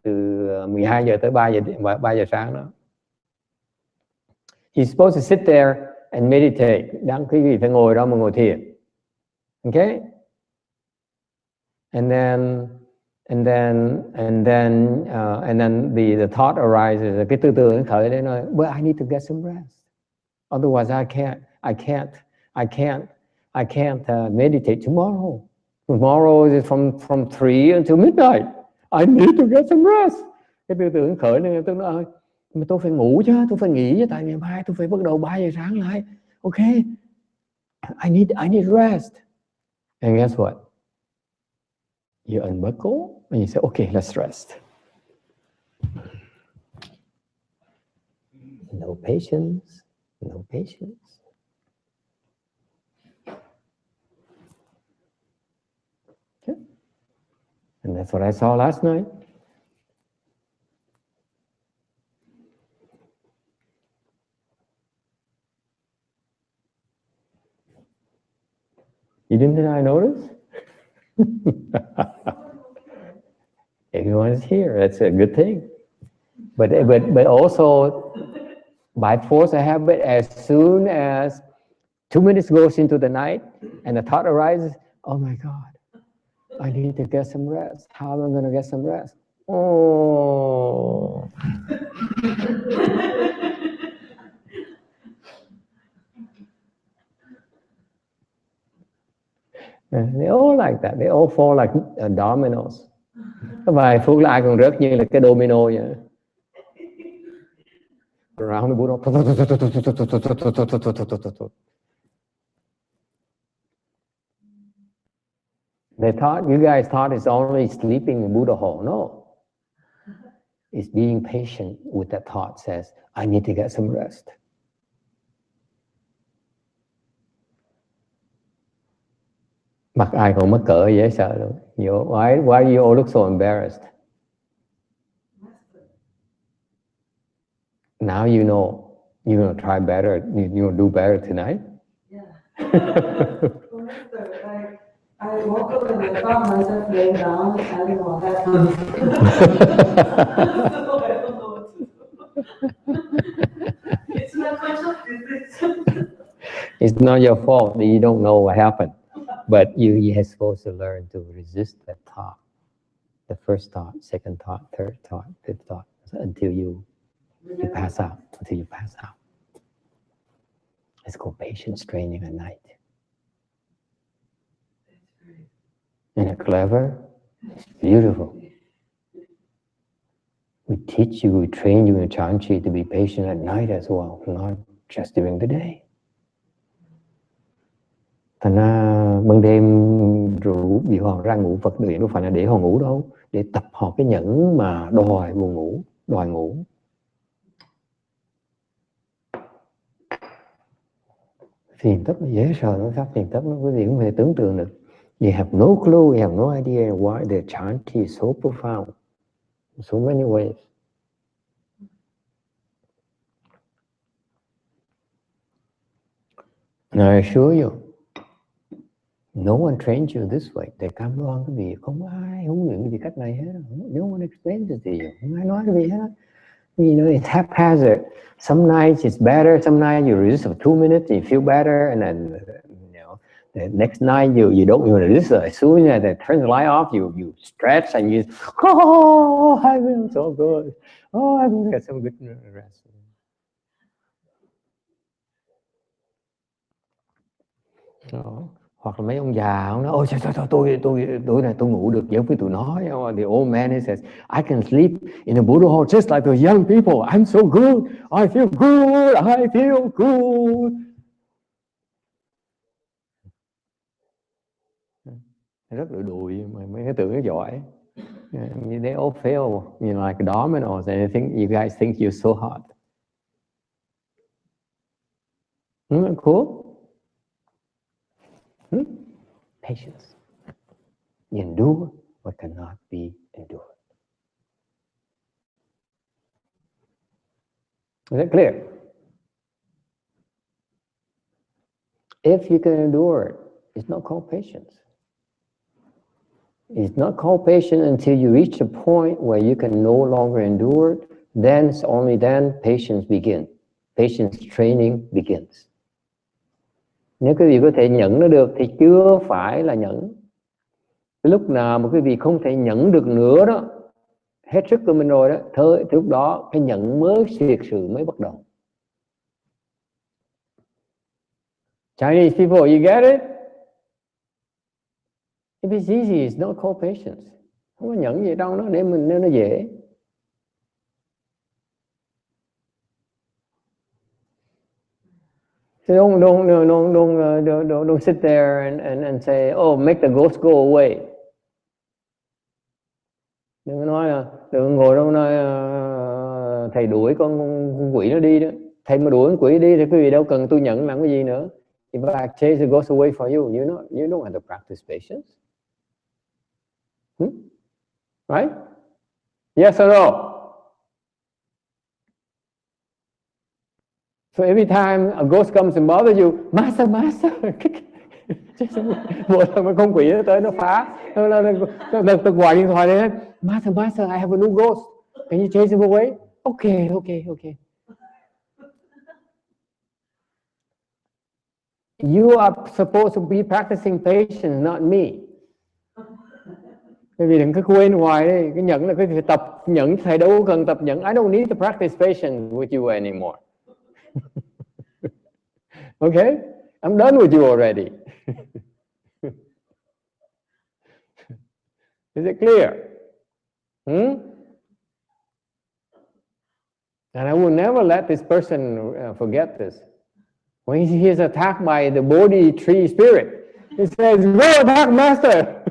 từ 12 giờ tới 3 giờ sáng đó. You're supposed to sit there and meditate. Quý vị phải ngồi đó mà ngồi thiền. Okay? And then the thought arises. Cái tư tưởng khởi đến nói, but I need to get some rest. Otherwise I can't meditate tomorrow. Tomorrow is from 3 until midnight. I need to get some rest. Cái tư tưởng khởi nên tôi nói, mà tôi phải ngủ chứ, tôi phải nghỉ chứ, tại ngày mai tôi phải bắt đầu 3 giờ sáng lại. Ok, I need rest. And guess what? You unbuckle and you say, okay, let's rest. No patience, no patience. Okay. And that's what I saw last night. You didn't notice? Everyone's here. That's a good thing. But also, by force of habit, as soon as 2 minutes goes into the night and the thought arises, oh my God, I need to get some rest. How am I going to get some rest? Oh. They all like that. They all fall like dominoes. Có vài phút là ai còn rớt như là cái domino vậy. Around the Buddha. They thought, you guys thought it's only sleeping in Buddha hall. No. It's being patient with that thought says, I need to get some rest. Mặt ai còn mắc cỡ dễ sợ luôn. Why do you all look so embarrassed? Now you know you're going to try better. You're going to do better tonight? Yeah. I woke up and I found myself laying down. I don't know what happened. I don't know what to do. It's not conscious decision. It's not your fault that you don't know what happened. But you are supposed to learn to resist that thought. The first thought, second thought, third thought, fifth thought, until you pass out. Until you pass out. It's called patience training at night. Isn't it clever? It's beautiful. We teach you, we train you in Chanchi to be patient at night as well, not just during the day. Thành ra ban đêm rủ bị họ ra ngủ Phật luyện đâu phải là để họ ngủ đâu, để tập họ cái nhẫn mà đòi buồn ngủ, đòi ngủ. Thiền thất là dễ sợ, nó pháp thiền thất nó quý vị không thể tưởng tượng được. You have no clue, you have no idea why the Chanti is so profound in so many ways. And I assure you, no one trains you this way. Để cam đoan quý vị không ai huấn luyện quý vị cách này hết. No one explains it to you. Không ai nói quý vị hết. You know, it's haphazard. Some nights it's better. Some nights you resist for 2 minutes, you feel better, and then the next night you don't even resist. As soon as they turn the light off, you stretch and you, oh, I feel so good. Oh, I will get some good rest. Đó. Hoặc là mấy ông già ông nói, ôi trời, tôi này tôi ngủ được giống với tụi nó. The old man he says, I can sleep in a Buddha hall just like the young people. I'm so good. I feel good. I feel good. Rất là đùi mà mấy cái tưởng nó giỏi. They all fail, you know, like dominoes, and you guys think you're so hot. Isn't that cool? Patience. You endure what cannot be endured. Is that clear? If you can endure it, it's not called patience. It's not called patience until you reach a point where you can no longer endure it. Then, only then, patience begins. Patience training begins. Nếu quý vị có thể nhẫn nó được thì chưa phải là nhẫn. Lúc nào mà quý vị không thể nhẫn được nữa đó, hết sức của mình rồi đó, thôi lúc đó cái nhẫn mới thiệt sự mới bắt đầu. Chinese people, you get it? If it's easy, it's not called patience. Không có nhẫn gì đâu, nó để mình nên nó dễ. So don't sit there and say, oh, make the ghost go away. Đừng có nói là đừng ngồi đó nói thầy đuổi con quỷ nó đi đó. Thầy mà đuổi con quỷ đi thì quý vị đâu cần tôi nhận làm cái gì nữa. If I chase the ghost away for you, you don't have to practice patience. Right? Yes or no? So every time a ghost comes and bothers you, master, một thằng con quỷ nó tới nó phá, nó gọi điện thoại đến, master, I have a new ghost, can you chase him away? Okay. You are supposed to be practicing patience, not me. Bởi vì đừng có quên hoài đi, cái nhẫn là cái tập nhẫn, thầy đâu cần tập nhẫn. I don't need to practice patience with you anymore. Okay? I'm done with you already. Is it clear? And I will never let this person forget this. When he is attacked by the Bodhi tree spirit, he says, go attack master.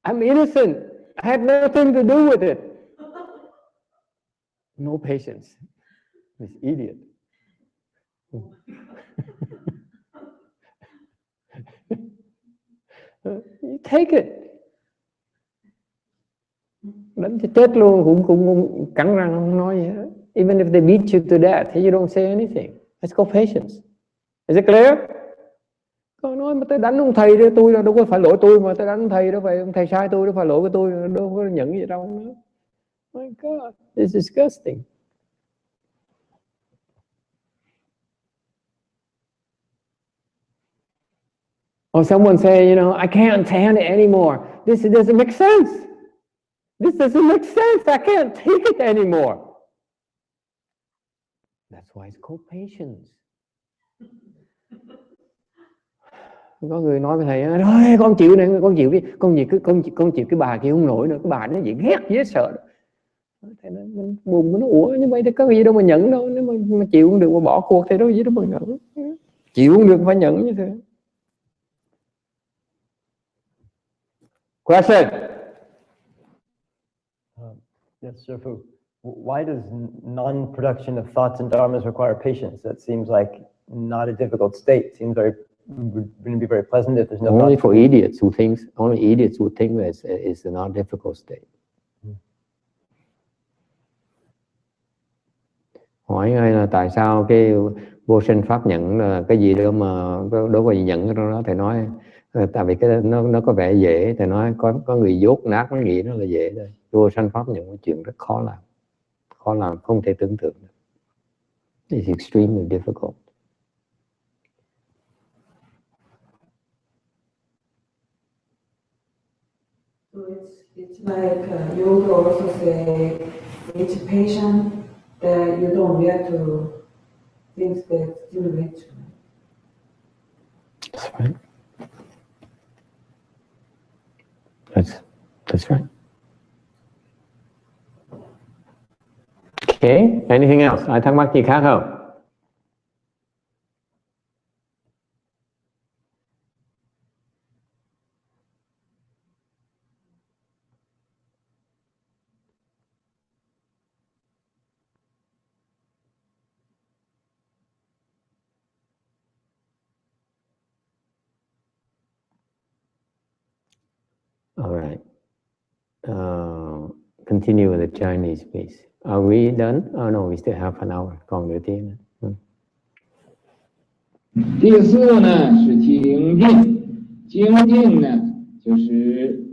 I'm innocent. I had nothing to do with it. No patience. This idiot. You take it. Đánh cho chết luôn cũng cắn răng không nói gì hết. Even if they beat you to death, you don't say anything. Let's go patience. Is it clear? Con nói mà tôi đánh ông thầy đấy, tôi đâu có phải lỗi tôi mà tôi đánh ông thầy, đâu phải ông thầy sai tôi, đâu phải lỗi của tôi, đâu có nhận gì đâu nữa. My God, it's disgusting. Or someone say, I can't stand it anymore. This doesn't make sense. This doesn't make sense. I can't take it anymore. That's why it's called patience. Có người nói với thầy, thôi con chịu này, con chịu cái bà kia không nổi nữa, cái bà nó gì ghét dễ sợ. Thầy nói mình buồn, nó ủa như vậy thì có gì đâu mà nhận đâu, nếu mà chịu không được mà bỏ cuộc thì đâu gì đâu mà nhận. Chịu không được phải nhận như thế. Question. Yes, Shifu. Why does non-production of thoughts and dharmas require patience? That seems like not a difficult state. It seems going to be very pleasant if there's no. Only for idiots who think it's a not difficult state. Hỏi ngay là tại sao cái vô sinh pháp nhận là cái gì đâu mà đâu có gì nhận ở đó, thầy nói tại vì cái nó có vẻ dễ, thầy nói có người dốt nát nó nghĩ nó là dễ thôi. Vô sanh pháp nhận một chuyện rất khó làm không thể tưởng tượng được. It's extremely difficult. So it's like you will also say it's patient that you don't react to things that stimulate you. That's right. That's right. Okay, anything else? Ai thắc mắc gì khác không? All right. Continue with the Chinese, please. Are we done? Oh no, we still have an hour. Còn nửa tiếng nữa. 第四呢是精进，精进呢就是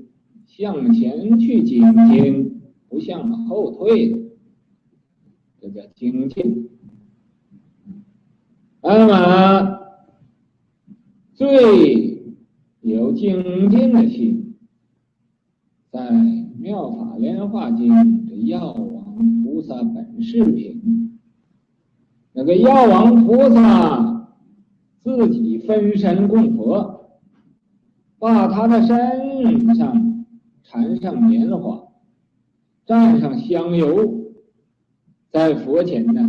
向前去精进，不向后退，这叫精进。那么最有精进的心，在《妙法莲华经》的药王菩萨本事品，那个药王菩萨自己分身供佛，把他的身上缠上棉花，蘸上香油，在佛前呢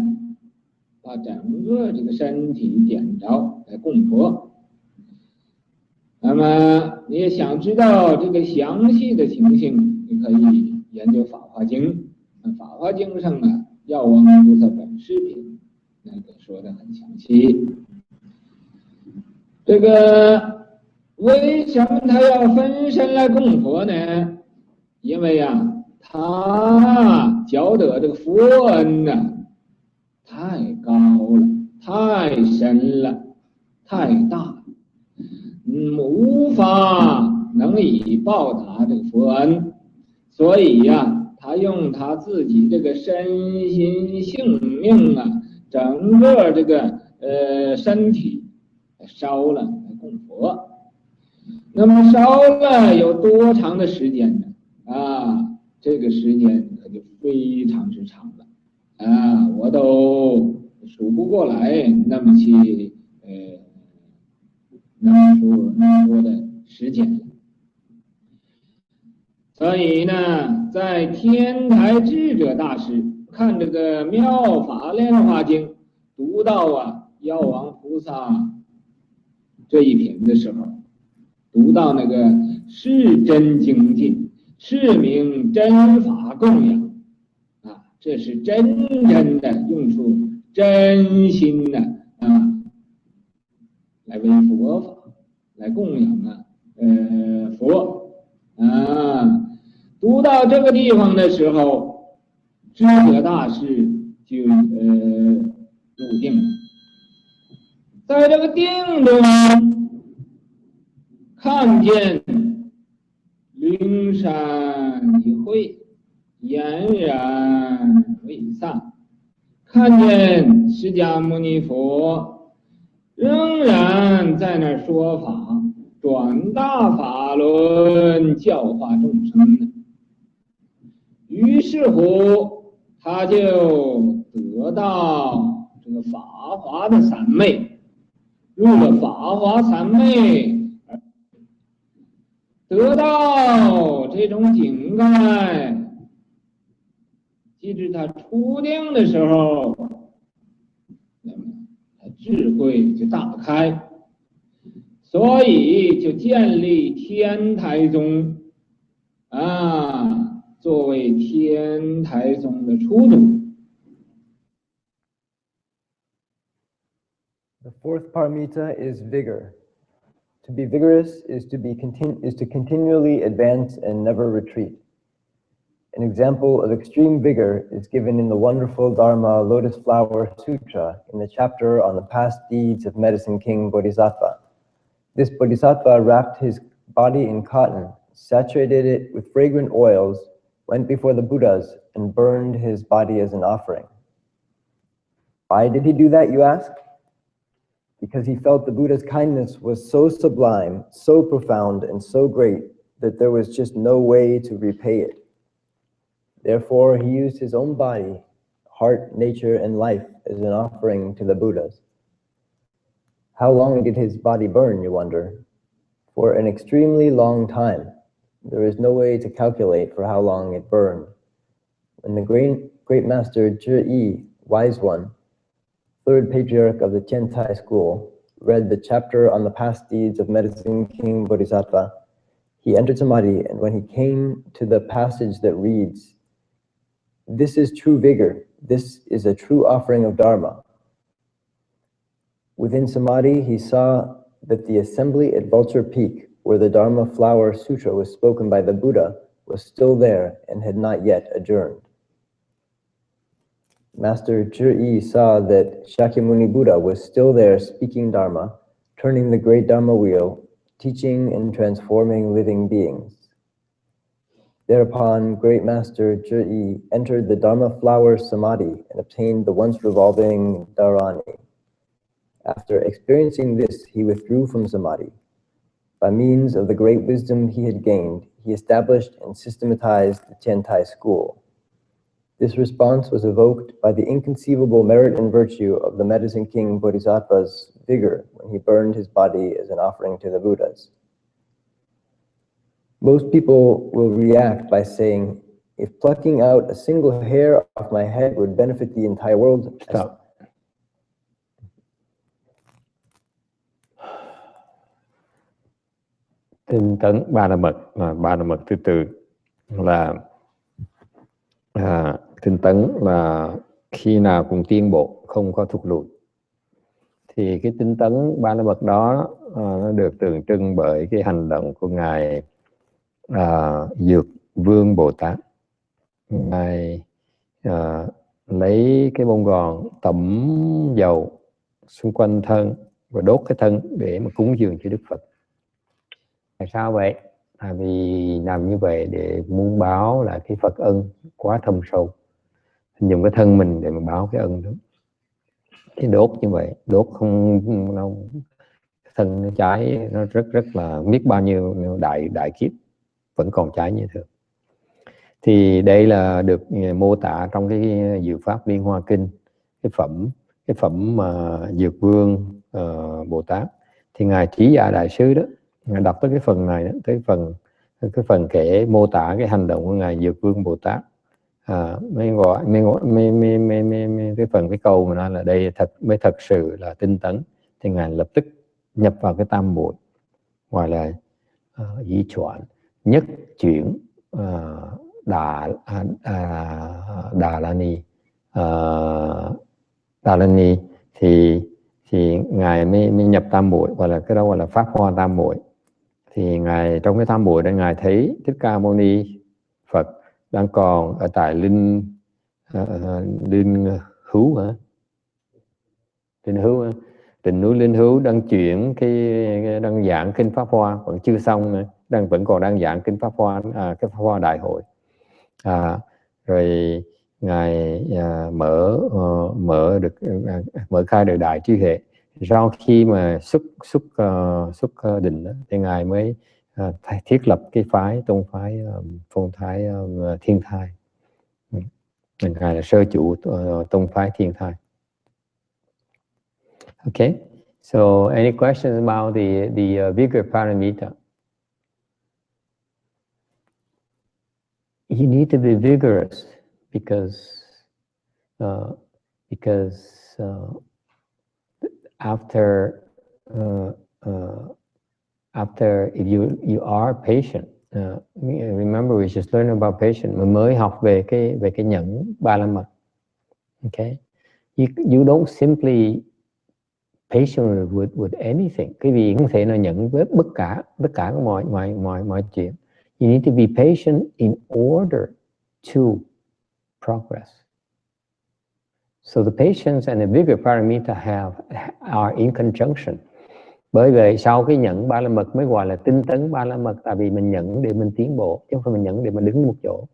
把整个这个身体点着来供佛。那么你也想知道这个详细的情形，你可以研究《法华经》。《法华经》上呢，药王菩萨本师品那个说的很详细。这个为什么他要分身来供佛呢？因为啊，他觉得这个佛恩呢，太高了，太深了，太大了，无法能以报答这个佛恩，所以呀，他用他自己这个身心性命啊，整个这个身体烧了来供佛。那么烧了有多长的时间呢？啊，这个时间可就非常之长了啊，我都数不过来那么些那么多的时间了。所以呢，在天台智者大师看这个《妙法莲华经》，读到啊药王菩萨这一品的时候，读到那个是真精进，是名真法供养啊，这是真正的用出真心的啊，来为佛法，来供养啊佛啊。读到这个地方的时候，智者大师就入定了，在这个定中看见灵山一会，俨然未散，看见释迦牟尼佛仍然在那儿说法，转大法轮，教化众生。于是乎，他就得到这个法华的三昧，入了法华三昧，得到这种境界。即使他初定的时候，那么他智慧就大开，所以就建立天台宗啊。作为天台宗的初祖。 The fourth paramita is vigor. To be vigorous is to continually advance and never retreat. An example of extreme vigor is given in the wonderful Dharma Lotus Flower Sutra in the chapter on the past deeds of Medicine King Bodhisattva. This Bodhisattva wrapped his body in cotton, saturated it with fragrant oils, went before the Buddhas, and burned his body as an offering. Why did he do that, you ask? Because he felt the Buddha's kindness was so sublime, so profound, and so great that there was just no way to repay it. Therefore, he used his own body, heart, nature, and life as an offering to the Buddhas. How long did his body burn, you wonder? For an extremely long time. There is no way to calculate for how long it burned. When the great master Zhi, wise one, third patriarch of the Tiantai school, read the chapter on the past deeds of Medicine King Bodhisattva, he entered Samadhi, and when he came to the passage that reads, "This is true vigor, this is a true offering of Dharma," within Samadhi he saw that the assembly at Vulture Peak, where the Dharma Flower Sutra was spoken by the Buddha, was still there and had not yet adjourned. Master Zhi saw that Shakyamuni Buddha was still there speaking Dharma, turning the great Dharma wheel, teaching and transforming living beings. Thereupon, great Master Zhi entered the Dharma Flower Samadhi and obtained the once revolving Dharani. After experiencing this, he withdrew from Samadhi. By means of the great wisdom he had gained, he established and systematized the Tiantai school. This response was evoked by the inconceivable merit and virtue of the Medicine King Bodhisattva's vigor when he burned his body as an offering to the Buddhas. Most people will react by saying, if plucking out a single hair off my head would benefit the entire world. Stop. Tinh tấn ba la mật, ba la mật thứ tư là tinh tấn là khi nào cũng tiến bộ, không có thụt lùi. Thì cái tinh tấn ba la mật đó nó được tượng trưng bởi cái hành động của ngài Dược Vương Bồ Tát. Ngài lấy cái bông gòn tẩm dầu xung quanh thân và đốt cái thân để mà cúng dường cho Đức Phật. Tại sao vậy? Tại vì làm như vậy để muốn báo là cái Phật ân quá thâm sâu, dùng cái thân mình để mà báo cái ân đó. Cái đốt như vậy, đốt không nó, thân nó cháy, nó rất là biết bao nhiêu đại kiếp vẫn còn cháy như thường. Thì đây là được mô tả trong cái Diệu Pháp Liên Hoa Kinh, cái phẩm mà Dược Vương Bồ Tát. Thì ngài Trí Giả Đại Sư đó, ngài đọc tới cái phần này đó, tới cái phần kể mô tả cái hành động của ngài Dược Vương Bồ Tát. Cái phần cái câu mà nói là đây mới thật sự là tinh tấn. Thì ngài lập tức nhập vào cái tam muội, gọi là di chuyển, nhất chuyển Đà La Ni, thì ngài mới nhập tam muội, gọi là cái đó gọi là pháp hoa tam muội. Thì ngài trong cái tam muội đó, ngài thấy Thích Ca Mâu Ni Phật đang còn ở tại Linh Hữu hả? Trên núi Linh Hữu đang chuyển đang giảng kinh Pháp Hoa, vẫn chưa xong nữa, vẫn còn đang giảng kinh Pháp Hoa, cái Pháp Hoa Đại hội. Rồi ngài mở khai được đại trí huệ. Sau khi mà xuất định đó, thì ngài mới thiết lập cái tôn phái Thiên Thai. Ngài là sơ chủ tôn phái Thiên Thai. Okay, so any questions about the Vigor Paramita? You need to be vigorous because after if you are patient, remember we just learned about patient. Mình mới học về cái nhẫn ba la mật. Okay, you don't simply patient with anything. Cái gì cũng thể nào nhẫn với tất cả mọi chuyện. You need to be patient in order to progress. So the patience and the vigor paramita are in conjunction. Bởi vậy sau cái nhẫn ba la mật mới gọi là tinh tấn ba la mật, tại vì mình nhẫn để mình tiến bộ, chứ không phải mình nhẫn để mình đứng một chỗ.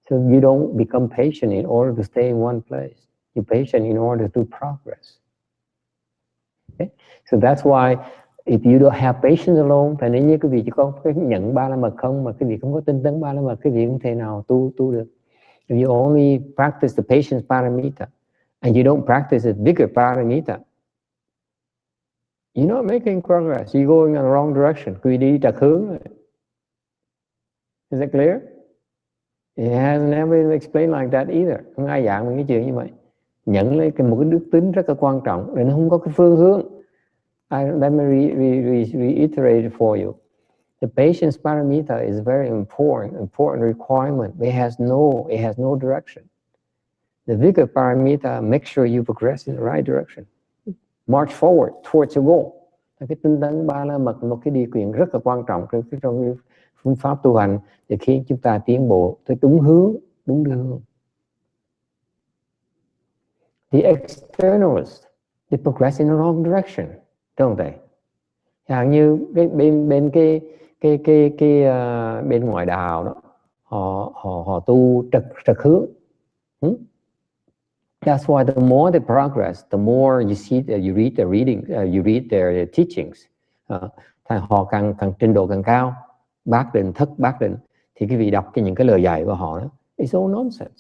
So you don't become patient in order to stay in one place. You're patient in order to progress. Okay? So that's why if you don't have patience alone, thì nếu như quý vị chỉ có cái nhẫn ba la mật không, mà quý vị không có tinh tấn ba la mật, quý vị không thể nào tu được. If you only practice the patience paramita and you don't practice the vigor paramita, you're not making progress. You're going in the wrong direction. Quý vị đi trật hướng. Is that clear? It has never been explained like that either. Không ai giảng về cái chuyện như vậy. Nhận lấy một cái đức tính rất là quan trọng, để nó không có cái phương hướng. Let me reiterate it for you. The patience paramita is a very important requirement. It has no direction. The vigor paramita makes sure you progress in the right direction. March forward towards your goal. Cái tinh tấn ba la mật một cái điều kiện rất là quan trọng trong phương pháp tu hành để khiến chúng ta tiến bộ tới đúng đường. The externalists, they progress in the wrong direction, don't they? Chẳng như bên ngoại đạo đó, họ tu trật hướng. That's why the more they progress, the more you see that you read their teachings. Họ càng trình độ càng cao, bát định, thất bát định, thì quý vị đọc những cái lời dạy của họ đó, it's all nonsense.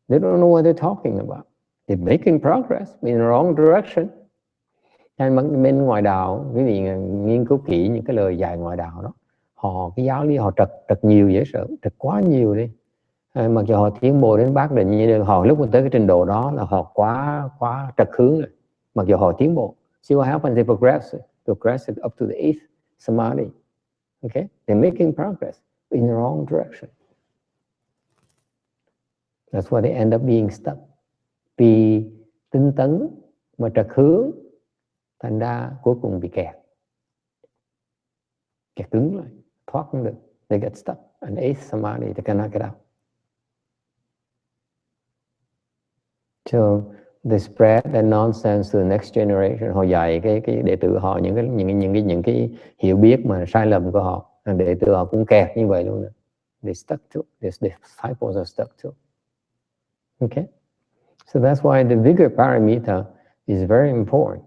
They don't know what they're talking about. They're making progress in the wrong direction. Bên ngoại đạo, quý vị nghiên cứu kỹ những cái lời dạy ngoại đạo đó, cái giáo lý họ trật nhiều dễ sợ, trật quá nhiều đi. Mặc dù họ tiến bộ đến bát định, như họ lúc mà tới cái trình độ đó là họ quá trật hướng rồi. Mặc dù họ tiến bộ, see what happens, they progress up to the 8th samadhi. Okay, they're making progress in the wrong direction. That's why they end up being stuck. Vì tinh tấn mà trật hướng, thành ra cuối cùng bị kẹt cứng lại, thoát không được. They get stuck in eighth samadhi, they cannot get out. So they spread that nonsense to the next generation. Họ dạy cái đệ tử họ những cái hiểu biết mà sai lầm của họ. Đệ tử họ cũng kẹt như vậy luôn. They stuck to it. The disciples are stuck to it. Okay, so that's why the Vigor Paramita is very important.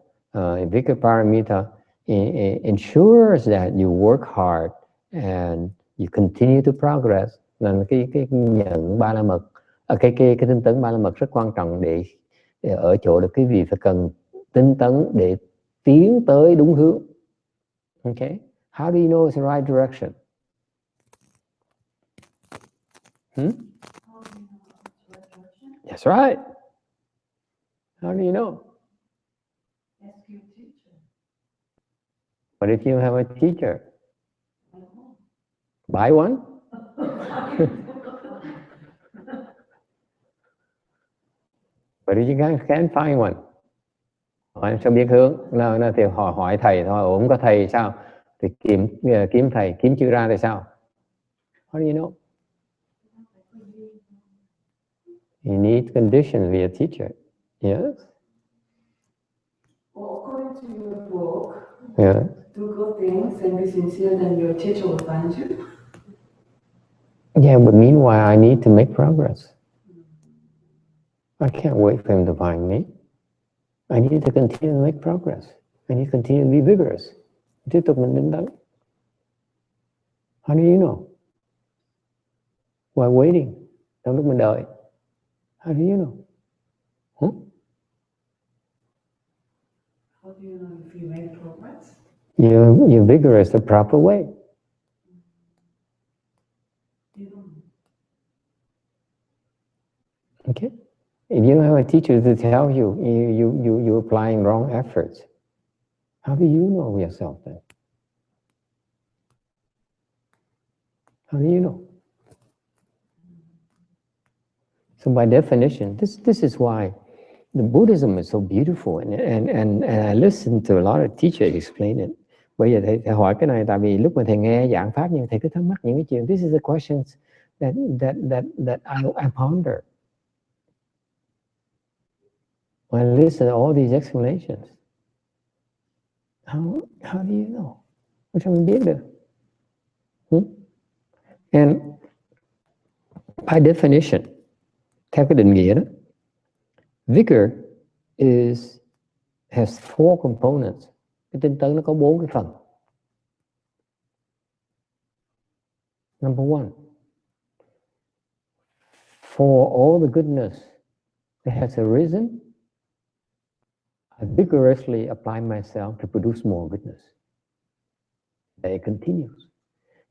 Vigor Paramita ensures that you work hard and you continue to progress. Là cái nhận ba la mật, cái tinh tấn ba la mật rất quan trọng để ở chỗ được cái vị phải cần tinh tấn để tiến tới đúng hướng. Okay, how do you know it's the right direction? That's right. How do you know? Ask your teacher. What if you have a teacher? Buy one? But if you can't find one, hỏi sao biết hướng? Nào thì hỏi thầy thôi. Ủa, không có thầy sao? Thì kiếm thầy, kiếm chưa ra thì sao? How do you know? You need conditions to be a teacher. Yes. Well, according to your book, Yeah. do good things and be sincere, then your teacher will find you. Yeah, but meanwhile, I need to make progress. I can't wait for him to find me. I need to continue to make progress. I need to continue to be vigorous. Tiếp tục mình đến đó. How do you know? While waiting, trong lúc mình đợi. How do you know? How do you know if you make progress? You're vigorous the proper way. You don't. Okay. If you don't have a teacher to tell you, you're applying wrong efforts. How do you know yourself then? How do you know? So by definition, this is why the Buddhism is so beautiful, and I listen to a lot of teachers explain it. Bây giờ thầy hỏi cái này tại vì lúc mà thầy nghe giảng pháp nhưng thầy cứ thắc mắc những cái chuyện. This is the questions that I ponder when I listen to all these explanations. How do you know? Sao mình biết được? And by definition, theo cái định nghĩa đó, Vigor has four components. Cái tinh tấn nó có 4 cái phần. Number one, for all the goodness that has arisen, I vigorously apply myself to produce more goodness. It continues.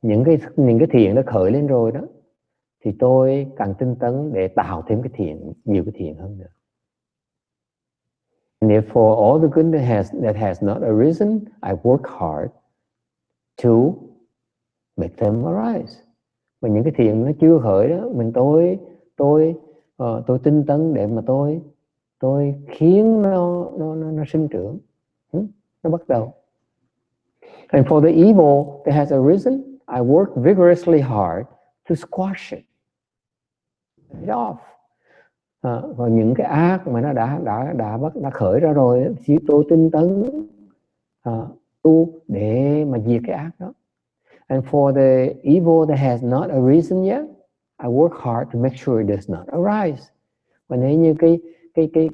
Những cái thiện đã khởi lên rồi đó, thì tôi càng tinh tấn để tạo thêm cái thiện, nhiều cái thiện hơn nữa. And if for all the good that has not arisen, I work hard to make them arise. Và những cái thiện nó chưa khởi đó, tôi tinh tấn để mà tôi khiến nó sinh trưởng, nó bắt đầu. And for the evil that has arisen, I work vigorously hard to squash it off. Và những cái ác mà nó đã khởi ra rồi thì tôi tinh tấn tu để mà diệt cái ác đó. And for the evil that has not arisen yet, I work hard to make sure it does not arise. Và nếu như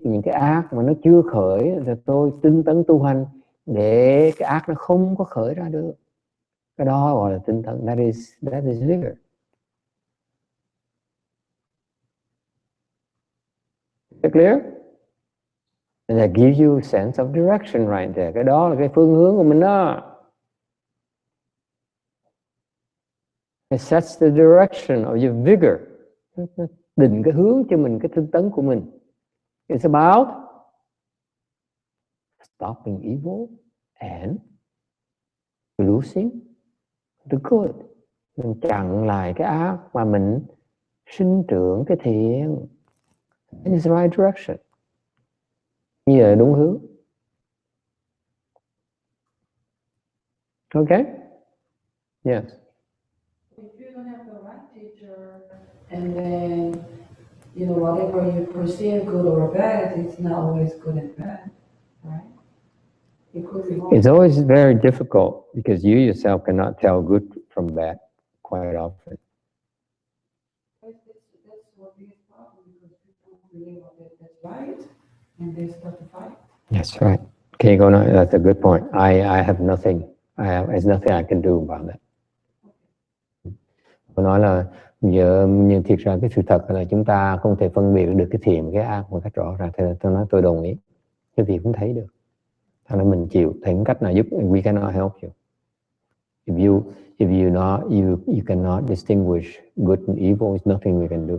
những cái ác mà nó chưa khởi thì tôi tinh tấn tu hành để cái ác nó không có khởi ra được. Cái đó gọi là tinh tấn. That is vigor. Is that clear? And that gives you a sense of direction right there. Cái đó là cái phương hướng của mình đó. It sets the direction of your vigor. Định cái hướng cho mình, cái tinh tấn của mình. It's about stopping evil and producing the good. Mình chặn lại cái ác mà mình sinh trưởng cái thiện. And it's the right direction. Như vậy là đúng hướng. Okay? Yes. If you don't have the right teacher, and then, you know, whatever you perceive good or bad, it's not always good and bad, right? It could be wrong. It's always very difficult because you yourself cannot tell good from bad quite often. That's what biggest problem, because people believe that's right, and they start to fight. That's right. Okay, that's a good point. I have nothing. There's nothing I can do about that. Tôi nói là nhưng thiệt ra cái sự thật là chúng ta không thể phân biệt được cái thiện và cái ác một cách rõ ràng. Thế nên tôi nói tôi đồng ý. Cái gì cũng thấy được. Thế nên mình chịu. Thì cách nào giúp? We cannot help you. If you cannot distinguish good and evil, there's nothing we can do.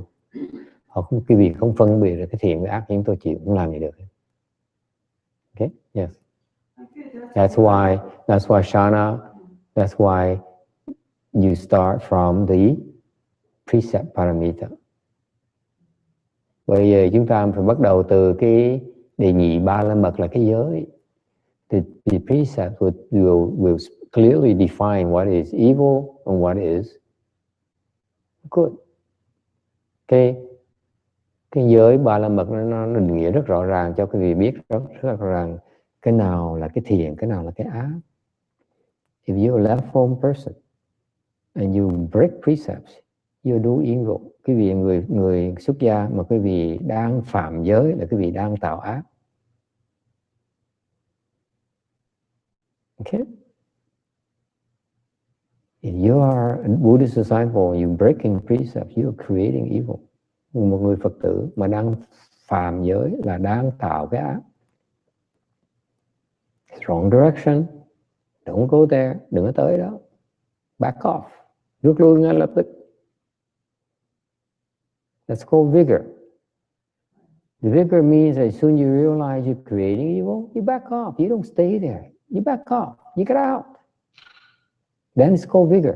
Cái việc không phân biệt được cái thiện với ác, chúng tôi chịu không làm gì được. Okay? Yes. That's why Shana, that's why you start from the precept Paramita. Bây giờ chúng ta phải bắt đầu từ cái đề nhị ba la mật là cái giới. The precept will clearly define what is evil and what is good. Cái giới ba la mật nó định nghĩa rất rõ ràng cho quý vị biết rất rõ ràng cái nào là cái thiện, cái nào là cái ác. If you're a left-form person and you break precepts, you do evil. Quý vị người xuất gia mà quý vị đang phạm giới là quý vị đang tạo ác. Okay? If you are a Buddhist disciple, you breaking precepts, you are creating evil. Một người Phật tử mà đang phạm giới là đang tạo cái ác. Wrong direction. Don't go there. Đừng có tới đó. Back off. Rút lui ngay lập tức. That's called vigor. The vigor means as soon as you realize you're creating evil, you back off. You don't stay there. You back off. You get out. Then it's called vigor.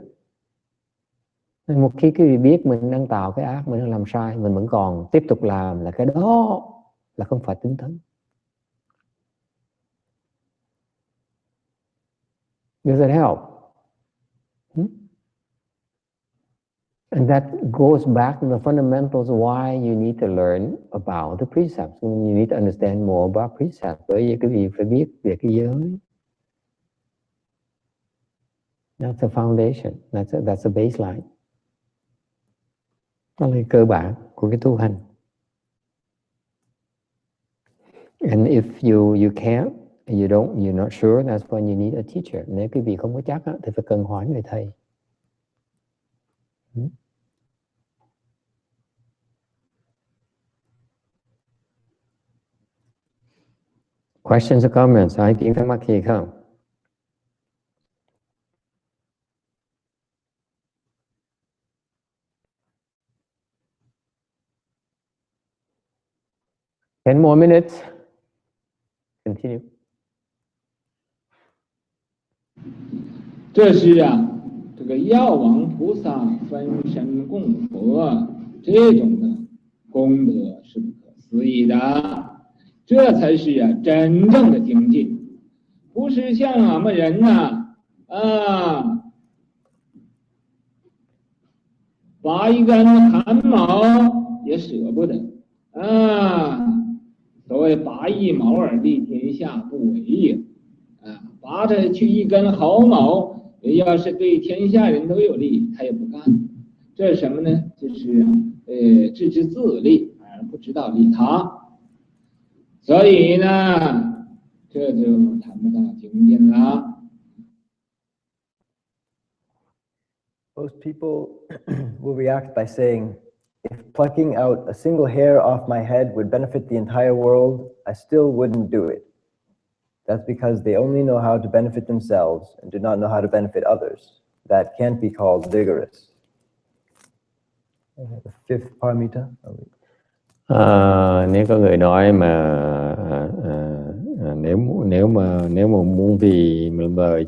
Một khi quý vị biết mình đang tạo cái ác, mình đang làm sai, mình vẫn còn tiếp tục làm, là cái đó là không phải tinh tấn. Does it help? And that goes back to the fundamentals why you need to learn about the precepts. You need to understand more about precepts. Bởi vì quý vị phải biết về cái giới. That's the foundation. That's the baseline. Đó là cơ bản của cái tu hành. And if you can't, you're not sure, that's why you need a teacher. Nếu quý vị không có chắc thì phải cần hỏi người thầy. Questions or comments? Ai kiến thắc mắc gì không? Ten more minutes. Continue. 这是这个药王菩萨分身供佛这种的功德是不可思议的，这才是真正的精进，不是像俺们人拔一根汗毛也舍不得所谓拔一毛而利天下不为也拔着去一根毫毛，要是对天下人都有利，他也不干。这是什么呢？就是置之自利而不知道利他，所以呢，这就谈不到精进了。Most people will react by saying, if plucking out a single hair off my head would benefit the entire world, I still wouldn't do it. That's because they only know how to benefit themselves and do not know how to benefit others. That can't be called vigorous. The fifth Paramita. Nếu có người nói mà nếu mà muốn vì lợi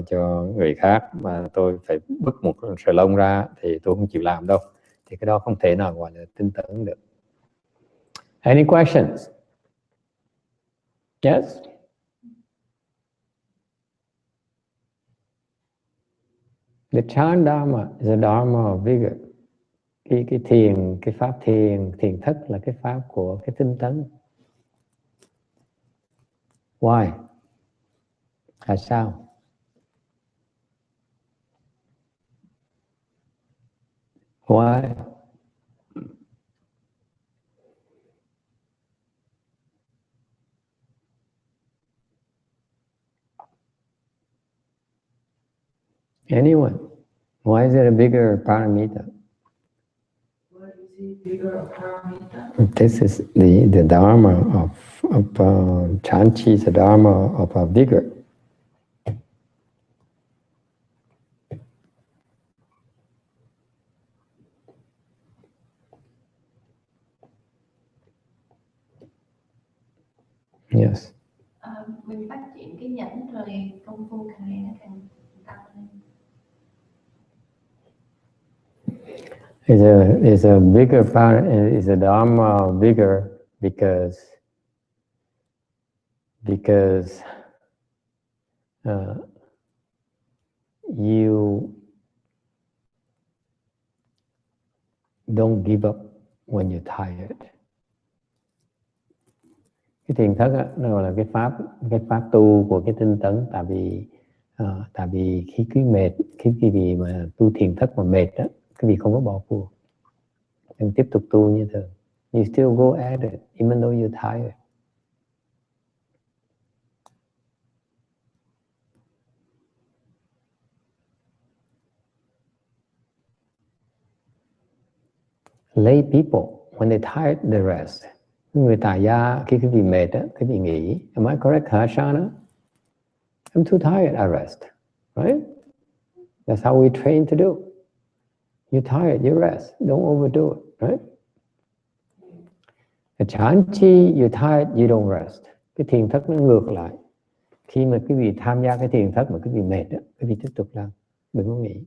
cho người khác mà tôi phải bứt một sợi lông ra thì tôi không chịu làm đâu, thì cái đó không thể nào gọi là tinh tấn được. Any questions? Yes. The Chan Dharma is a Dharma of Vigor. Cái thiền, cái pháp thiền thất là cái pháp của cái tinh tấn. Why? Tại sao? Why? Anyone? Why is it a bigger paramita? What is it, Vigor Paramita? This is the dharma of Chanchi is the dharma of vigor. Yes. Mình phát triển cái nhẫn rồi công phu càng ngày nó càng tăng lên. Is a bigger part, is a dharma of vigor because you don't give up when you're tired. Cái thiền thất á, nó gọi là cái pháp tu của cái tinh tấn, tại vì khi mệt, khi vì mà tu thiền thất mà mệt á, cái gì không có bỏ cuộc, em tiếp tục tu như thường. You still go at it even though you're tired. Lay people, when they're tired, they rest. Người tại gia khi cái gì mệt á, cái gì nghỉ. Am I correct, Harshana? I'm too tired, I rest. Right? That's how we train to do. You're tired, you rest. Don't overdo it, right? The Chanchi, you're tired, you don't rest. Cái thiền thất nó ngược lại. Khi mà quý vị tham gia cái thiền thất mà quý vị mệt á, quý vị tiếp tục làm, đừng có nghỉ.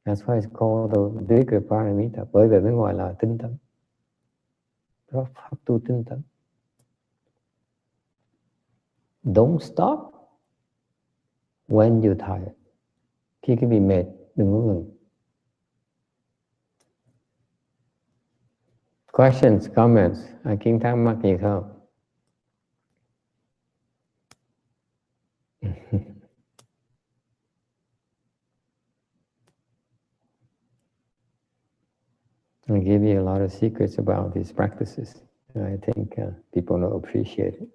That's why it's called the Vigor Paramita. Bởi vì nó gọi là tinh tấn. Đó pháp tu tinh tấn. Don't stop when you're tired. Khi quý vị mệt, đừng có ngừng. Questions, comments? Ai kiến thắc mắc gì không? I give you a lot of secrets about these practices. I think people don't appreciate it.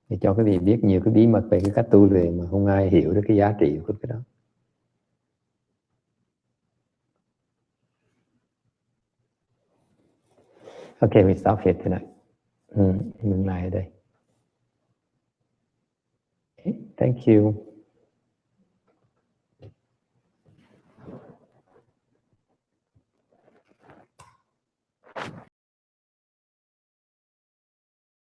Để cho quý vị biết nhiều cái bí mật về cái cách tu luyện mà không ai hiểu được cái giá trị của cái đó. Okay, we stop here tonight. Dừng lại ở đây. Okay, thank you.